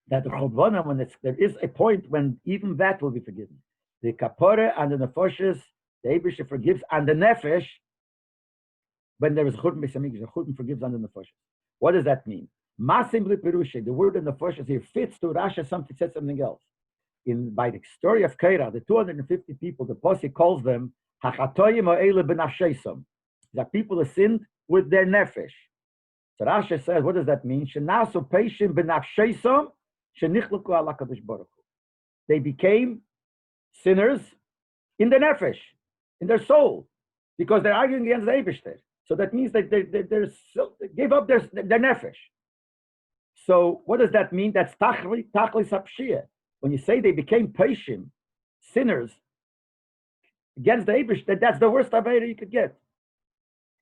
That the Churbanon, when there is a point when even that will be forgiven. The Kapora and the Nefoshes, the Eibusha forgives, and the Nefesh, when there is Churban Beis Hamikdash, the Churban forgives on the Nefoshes. What does that mean? Masim Perusha, the word in the Nefoshes here fits to Rasha, something said something else. By the story of Keira, the 250 people, the Posik calls them Hachatoyim O'ele B'nafshesam. That people have sinned with their Nefesh. So Rasha says, what does that mean? Shenasu Peishim B'nafshesam, Shenichluku ala Kadosh Baruch Hu. They became sinners in their Nefesh, in their soul, because they're arguing against the Eibishter. So that means that they gave up their Nefesh. So what does that mean? That's Tachli Sapshia. When you say they became Peishim, sinners, against the Eibishter, that's the worst Aveda you could get.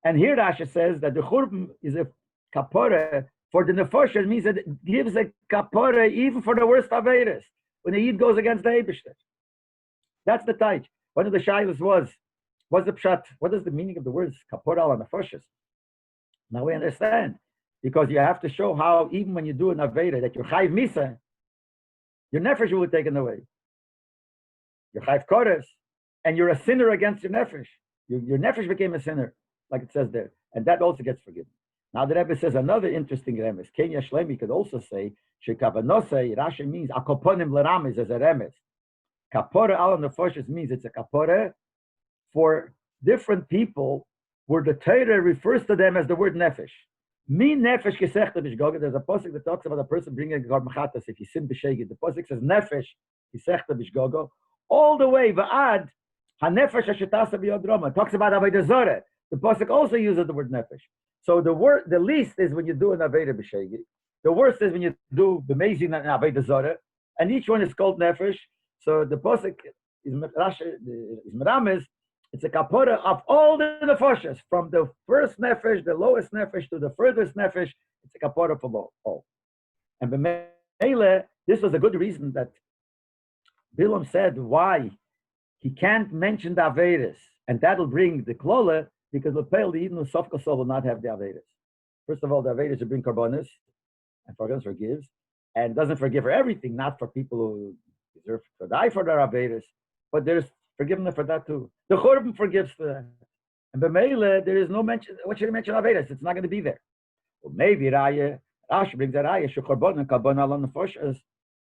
And here Rasha says that the Churban is a kapora for the Nefesh. It means that it gives a kapora even for the worst Avedas, when the Yid goes against the Eibishter. That's the Taich. One of the Shilas was the Pshat. What is the meaning of the words kapora al Nefeshes? Now we understand. Because you have to show how even when you do an Aveda, that you're Chayv Misa, your Nefesh will be taken away. You're Chayv Kodesh, and you're a sinner against your Nefesh. Your Nefesh became a sinner, like it says there. And that also gets forgiven. Now the Rebbe says another interesting remes. Kenya Shlemi could also say, Shekavanose, Rashi means, Akoponim Lerames as a remes. Kapora al Nefoshes means it's a kapora for different people where the Torah refers to them as the word Nefesh. Mi Nefesh Gesechta Bishgoga. There's a posik that talks about a person bringing a Korban Chatas if he sin b'sheged. The posik says Nefesh Gesechta Bishgoga. All the way, Va'ad, HaNefesh HaShetasa B'Yodroma. Talks about Avodah Zorah. The posik also uses the word Nefesh. So the least is when you do an Avodah b'sheged. The worst is when you do b'mezin and Avodah Zorah. And each one is called Nefesh. So the posik is Merames. It's a kapora of all the nefoshes, from the first nefesh, the lowest nefesh, to the furthest nefesh. It's a kapora for all. And b'meile, this was a good reason that Bilam said why he can't mention the Averis, and that'll bring the klola, because Lepel, the Eden of Sofka Soul will not have the Avedas. First of all, the Avedas will bring Karbonis, and forgives, and doesn't forgive for everything, not for people who deserve to die for their Avedas, but there's forgiveness for that too. The Churban forgives for that. And B'meila, there is no mention, what should he mention Avedas? It's not going to be there. Well, maybe Raya, Rashi brings that Raya, Shechorban and Kabban ala Nefoshes,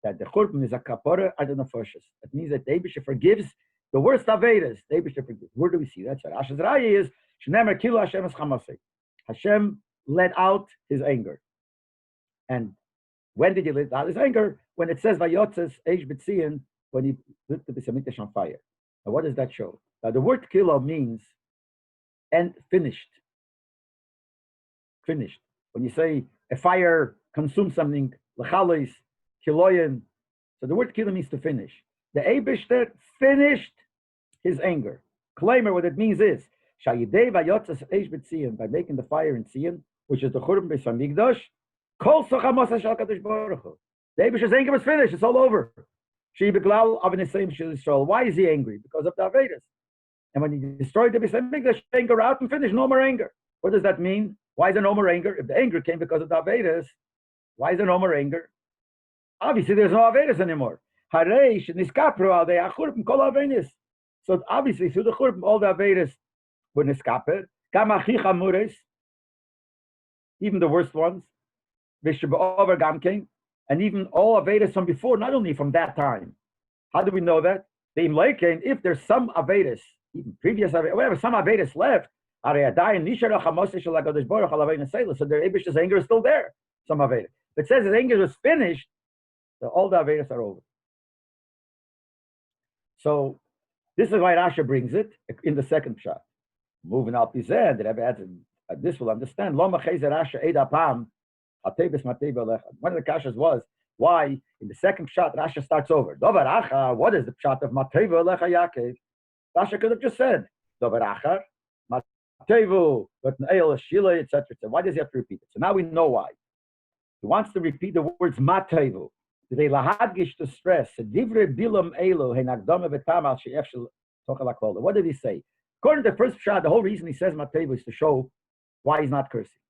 that the Churban is a kapara ad Nefoshes. That means that the Eibusha forgives the worst Avedas. The Eibusha forgives. Where do we see that? So Rashi's Raya is, Shnemer Kilu Hashem es Chamasei. Hashem let out his anger. And when did he let out his anger? When it says Vayotzes Eish B'tzion, when he lit the Beis Hamikdash on fire. Now what does that show? Now the word kilo means and finished. Finished. When you say a fire consumes something, l'chalos, kiloyen, so the word kilo means to finish. The Eibishter finished his anger. Claimer, what it means is, Shayidei Vayotzes Eish B'tzion, by making the fire in Tzion, which is the Churban Beis Hamikdash, Kol Sochamos Hashal Kadosh Baruch Hu. The Eibishter's anger was finished. It's all over. Why is he angry? Because of the Avedas. And when he destroyed the Beis Hamikdash, anger out and finished. No more anger. What does that mean? Why is there no more anger? If the anger came because of the Avedas, why is there no more anger? Obviously, there's no Avedas anymore. So obviously, through the Churban, all the Avedas were niskaper. Even the worst ones. And even all Avedas from before, not only from that time. How do we know that? If there's some Avedas, even previous Avedas, whatever, some Avedas left, so the Eibishter's anger is still there. Some Avedas. If it says his anger was finished, so all the Avedas are over. So this is why Rasha brings it in the second shot. Moving out Pizeh, the Rebbe adds, this will understand. One of the kashas was why in the second shot Rasha starts over. Dovar Achar, what is the shot of Mateva Lecha Yaakov? Rasha could have just said Dovar Achar, Matevu, but Neil Shila, etc. Why does he have to repeat it? So now we know why. He wants to repeat the words Matevu. They lahadgish to stress. Divre bilam elo henagdome betamal she'efshel tochalakola. What did he say? According to the first shot, the whole reason he says Matevu is to show why he's not cursing.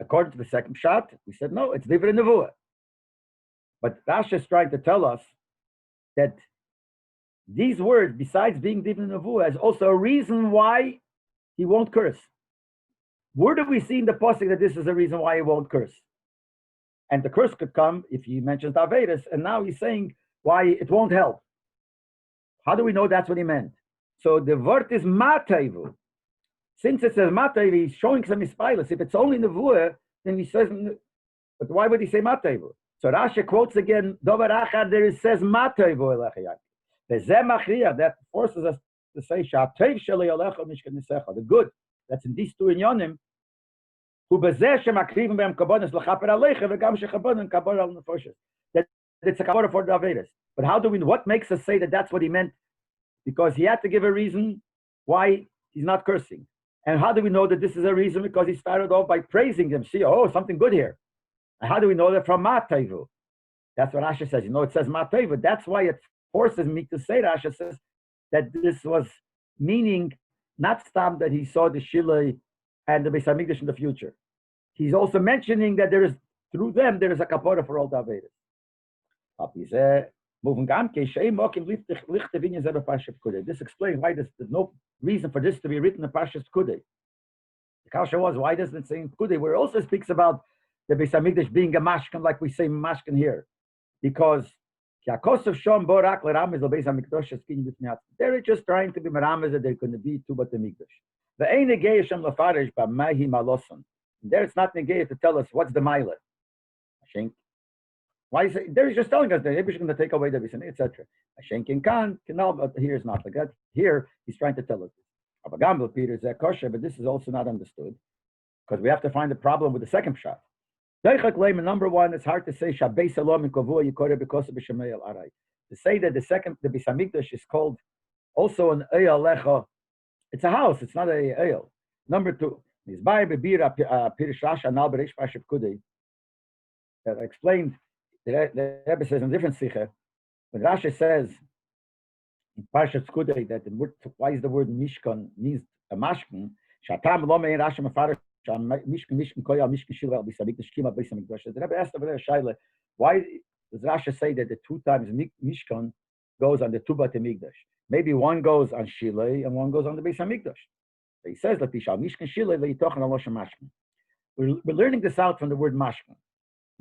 According to the second shot, we said no, it's divre nevuah. But Rasha is trying to tell us that these words, besides being divre nevuah, is also a reason why he won't curse. Where do we see in the pasuk that this is a reason why he won't curse? And the curse could come if he mentions Avedas, and now he's saying why it won't help. How do we know that's what he meant? So the word is Matevu. Since it says Matevu, he's showing some ispilus. If it's only Nevuah, then he says, but why would he say Matevu? So Rashi quotes again, Dover Achad, there it says Matevu Elechayak. That forces us to say, the good, that's in these two inyonim, that it's a kabbalah for the Avedas. But how do we know? What makes us say that that's what he meant? Because he had to give a reason why he's not cursing. And how do we know that this is a reason? Because he started off by praising them. See, oh, something good here. And how do we know that from Matevu? That's what Rasha says. You know, it says Matevu. That's why it forces me to say, Rasha says, that this was meaning not stam that he saw the Shilei and the Beis Hamikdash in the future. He's also mentioning that there is, through them, there is a kapara for all the Avedas. This explains why there's no reason for this to be written in Parshas Kudei. The kasha was, why doesn't it say in Kudei, where it also speaks about the Beis Hamikdash being a mashkan, like we say mashkan here? Because they're just trying to be meramas that they're going to be two but the Mikdash. There it's not negayah to tell us what's the milah. Why is it? There he's just telling us that Abish is going to take away the Bisani, etc. Shenkin Khan, but here is not like that. Here he's trying to tell us this. Abagambel Peter is kosher, but this is also not understood because we have to find the problem with the second shot. Number one, it's hard to say Shabbei Salom and Kovua Yikore because of B'Shemei Al Arai. To say that the Beis Hamikdash is called also an Eyal Lecha, it's a house, it's not a Eyal. Number two, Mizbai Bebira Pirish Rasha Nal Bereish Pashav Kudei. That I explained. The Rebbe says in a different sikha, when Rashi says in Parshat Kudei that why is the word Mishkan means a mashkan, Shatam lo mein Rashi mafarish mishkan koyal mishkan shilel bisamikdash kima bisamikdash. The Rebbe asked over there, Shaila, why does Rashi say that the 2 times mishkan goes on the 2 Bate Mikdash? Maybe one goes on Shilei and one goes on the Beis Hamikdash. So he says, like mishkan shilei leitochen alosha mashkan. We're learning this out from the word mashkan.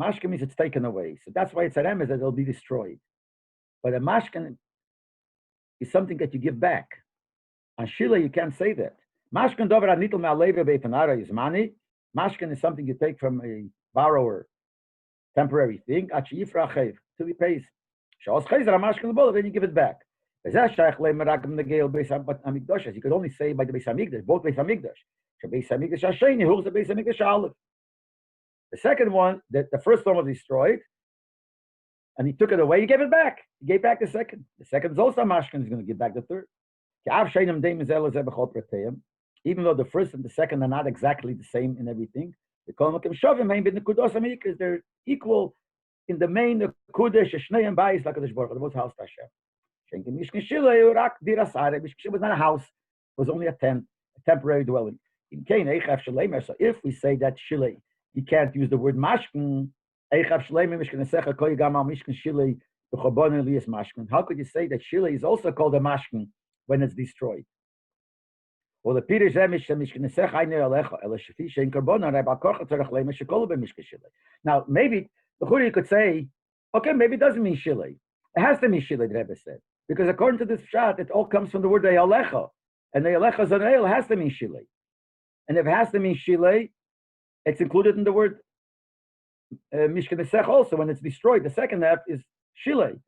Mashkan means it's taken away. So that's why it's a remez that it'll be destroyed. But a mashkan is something that you give back. On Shilei, you can't say that. Mashkan dover anitel me'aleve be'fanara is money. Mashkan is something you take from a borrower, temporary thing, till he pays. Then you give it back. You could only say by the Beis Hamikdash, both Beis Hamikdash. The second one, the first one was destroyed, and he took it away. He gave it back. He gave back the second. The second is also mashkan. He's going to give back the third. Even though the first and the second are not exactly the same in everything, they're equal in the main kudesh shnei bayis lakadosh baruch hu. The most house Hashem. It was not a house; it was only a tent, a temporary dwelling. So if we say that shilei, you can't use the word mashkin. How could you say that shilei is also called a mashkin when it's destroyed? Well, the Peter now maybe the Churi could say, okay, maybe it doesn't mean shilei. It has to mean shilei, the Rebbe said, because according to this pshat, it all comes from the word e'alecha, and the e'alecha zanel has to mean shilei, and if it has to mean shilei, it's included in the word mishkan also. When it's destroyed, the second half is shilei.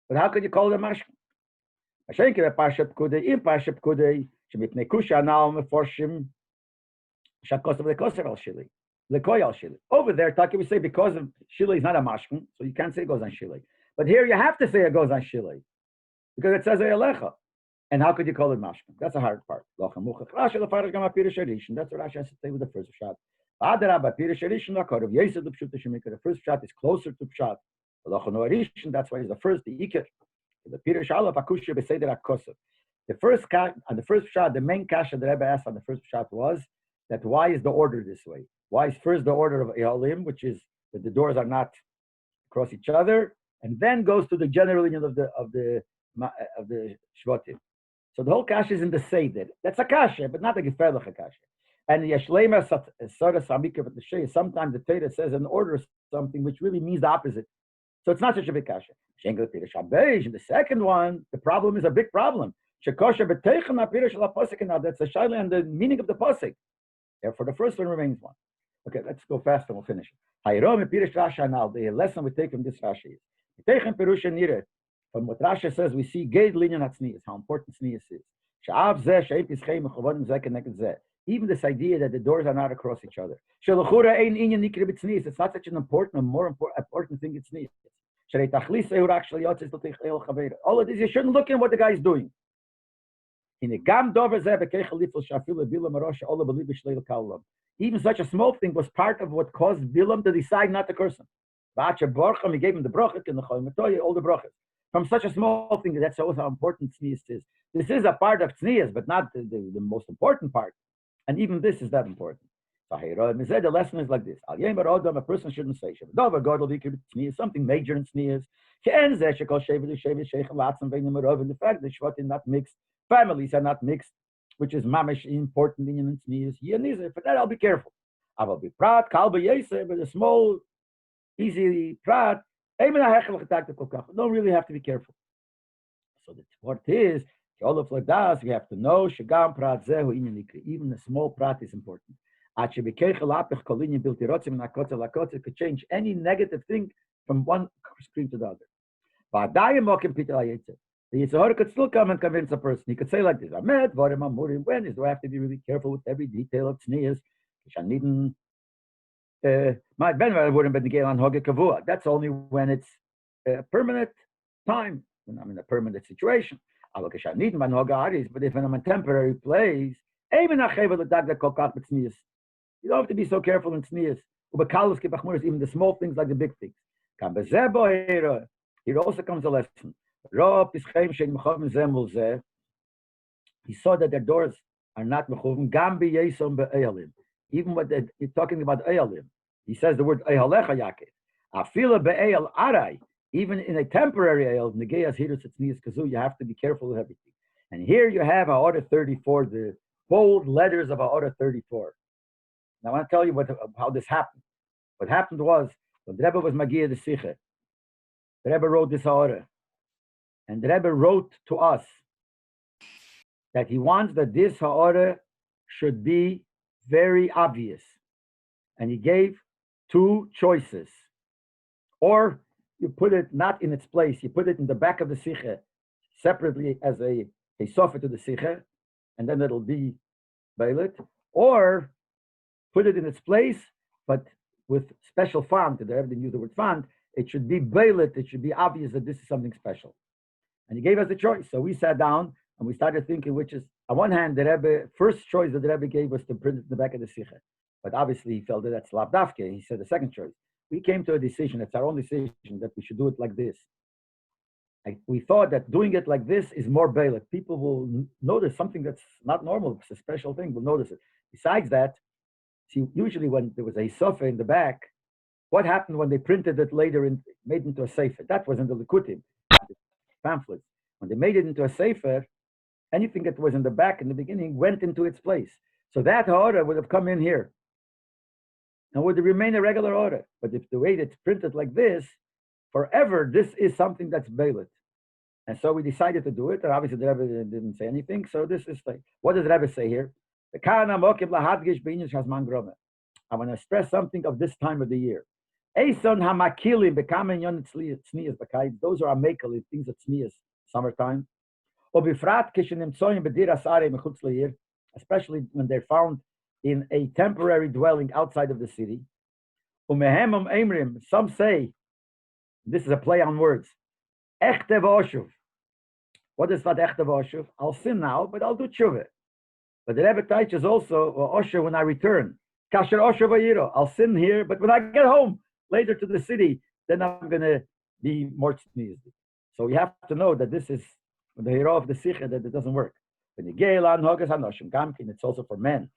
But how could you call it a mashkin? Over there, Taki, we say because of shilei is not a mashkin, so you can't say it goes on shilei. But here you have to say it goes on shilei because it says e'alecha. And how could you call it mashkin? That's the hard part. That's what Rashi has to say with the first shot. The first shot is closer to pshat. That's why it's the first, the ikir. The Peter Shalom Akusha Beseder Akosov. The first shot, the main kasha that Rebbe asked on the first shot was that why is the order this way? Why is first the order of Eolim, which is that the doors are not across each other, and then goes to the general union of the Shvatim. So the whole kasha is in the Seder. That's a kasha, but not a gefährliche kasha. And Yashlema Sara Samika but the Shei, sometimes the Torah says an order of something which really means the opposite. So it's not such a big kasha. And the second one, the problem is a big problem. That's a shaila and the meaning of the pasuk. Therefore, the first one remains one. Okay, let's go fast and we'll finish. The lesson we take from this Rashi is from what Rashi says, we see how important tznius is. Even this idea that the doors are not across each other. It's not such an important, more important thing. It's tznius. All of this, you shouldn't look at what the guy is doing. Even such a small thing was part of what caused Bilam to decide not to curse him. He gave him the brachot and all the brachot. From such a small thing, that shows how important tznius is. This is a part of tznius, but not the most important part. And even this is that important. The lesson is like this. A person shouldn't say something major in tznius. And the fact that Shvatim not mixed, families are not mixed, which is mamish important in tznius. For that, I'll be careful. I will be prat, kalba yese, but a small, easy prat. Don't really have to be careful. So that's what it is. We have to know even the small prat is important. It could change any negative thing from one extreme to the other. The Yitzhahara could still come and convince a person. He could say like this: when do I have to be really careful with every detail of tznius? That's only when it's a permanent time, when I'm in a permanent situation. But if I'm in a temporary place, you don't have to be so careful in tznius. Even the small things like the big things. Here also comes a lesson. He saw that their doors are not mechuven. Gam b'yesom be'eyalim. Even when you're talking about eyalim, he says the word eyalecha Yaakov. Afila be'eyal arai. Even in a temporary eyal, negeyas hirus etznias kazu, you have to be careful with everything. And here you have Order 34, the bold letters of Order 34. Now I want to tell you how this happened. What happened was when the Rebbe was Magia the Siche, the Rebbe wrote this order, and the Rebbe wrote to us that he wants that this order should be very obvious, and he gave two choices. Or you put it not in its place, you put it in the back of the Siche separately as a sofa to the Siche, and then it'll be Beilit, or put it in its place, but with special font. The Rebbe didn't use the word font. It should be Beilit. It should be obvious that this is something special. And he gave us a choice. So we sat down and we started thinking, which is, on one hand, the Rebbe, first choice that the Rebbe gave was to print it in the back of the Siche. But obviously he felt that that's Lavdavke. He said the second choice. We came to a decision, it's our own decision, that we should do it like this. We thought that doing it like this is more Beilit. People will notice something that's not normal. It's a special thing. Will notice it. Besides that, see, usually when there was a sofa in the back, what happened when they printed it later and made it into a sefer? That was in the Likutim, the pamphlets. When they made it into a sefer, anything that was in the back in the beginning went into its place. So that order would have come in here and would remain a regular order. But if the way it's printed like this, forever, this is something that's Beilit. And so we decided to do it. And obviously the Rebbe didn't say anything. So this is like, what does the Rebbe say here? I want to stress something of this time of the year. Those are amakali, things that sneeze, summertime. Especially when they're found in a temporary dwelling outside of the city. Some say, this is a play on words. What is that echte v'oshuv? I'll sin now, but I'll do tshuva. But the Rebbe teaches also osher when I return. Kasher osher v'yiro. I'll sin here, but when I get home later to the city, then I'm going to be more tznius. So you have to know that this is the hero of the sikha, that it doesn't work. When you get on hogas hanoshim gamkin, it's also for men.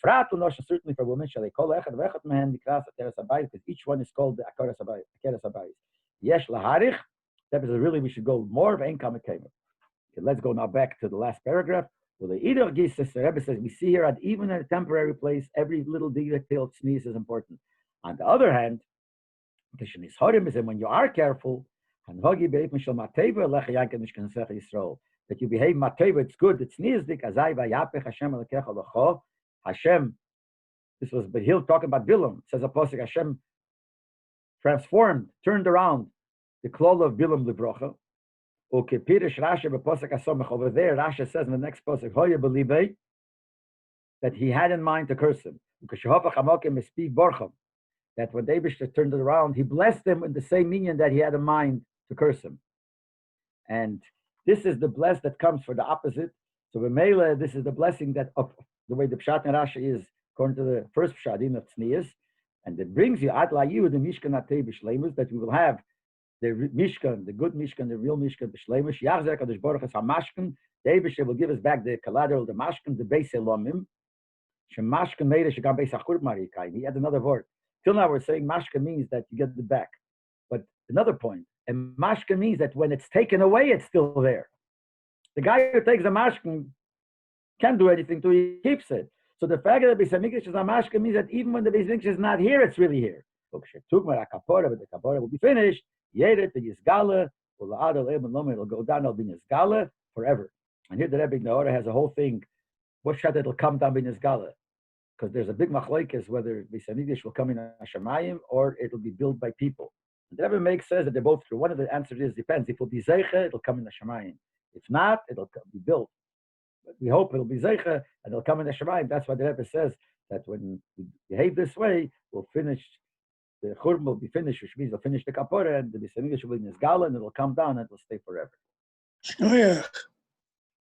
Certainly for women, shall they call echad v'echad mehen nikras ateres habayis, because each one is called the akeres habayis. Yesh laharich. That is really, we should go more of ein kamekemer. Okay, let's go now back to the last paragraph. Well, the Rebbe says, we see here that even in a temporary place, every little detail sneeze is important. On the other hand, when you are careful, that you behave mateva, it's good, it's nizdik, Hashem, this was Behil talking about Bilam, it says Apostle Hashem transformed, turned around the klol of Bilam Librocha. Okay, Pirish Rashi b'posek asomach over there. Rashi says in the next posek, Hoya believe that he had in mind to curse him. That when David turned it around, he blessed him in the same meaning that he had in mind to curse him. And this is the bless that comes for the opposite. So B'meila, this is the blessing that of the way the Pshat in Rashi is according to the first Pshatim of Tznius, and it brings you Ad Layu the Mishkan Atei B'Shleimus, that we will have the Mishkan, the good Mishkan, the real Mishkan, B'Shleimus, Yachzer Kadosh Baruch Hu HaMashkan, David will give us back the collateral, the Mashkan, the Beis Elomim, Shemashkan Meire Shegam Beis HaChur Marikai. He had another word. Till now we're saying Mashkan means that you get it back. But another point, and Mashkan means that when it's taken away, it's still there. The guy who takes the Mashkan can't do anything to it, he keeps it. So the fact that the Beis HaMikdash is a Mashkan means that even when the Beis HaMikdash is not here, it's really here. But the kapora will be finished. Yeret the Yisgala, it'll go down, it'll be Yisgala forever. And here the Rebbe Naora has a whole thing. What shot it'll come down in Yisgala? Because there's a big machlokes whether Beis HaMikdash will come in Hashemayim or it'll be built by people. And the Rebbe says that they're both true. One of the answers is depends. If it'll be Zeicha, it'll come in Hashemayim. If not, it'll be built. But we hope it'll be Zeicha and it'll come in Hashemayim. That's why the Rebbe says that when we behave this way, we'll finish. The churban will be finished, which means they'll finish the kapora, and the Beis HaMikdash will be in Yisgala, and it'll come down and it'll stay forever. Oh, yeah.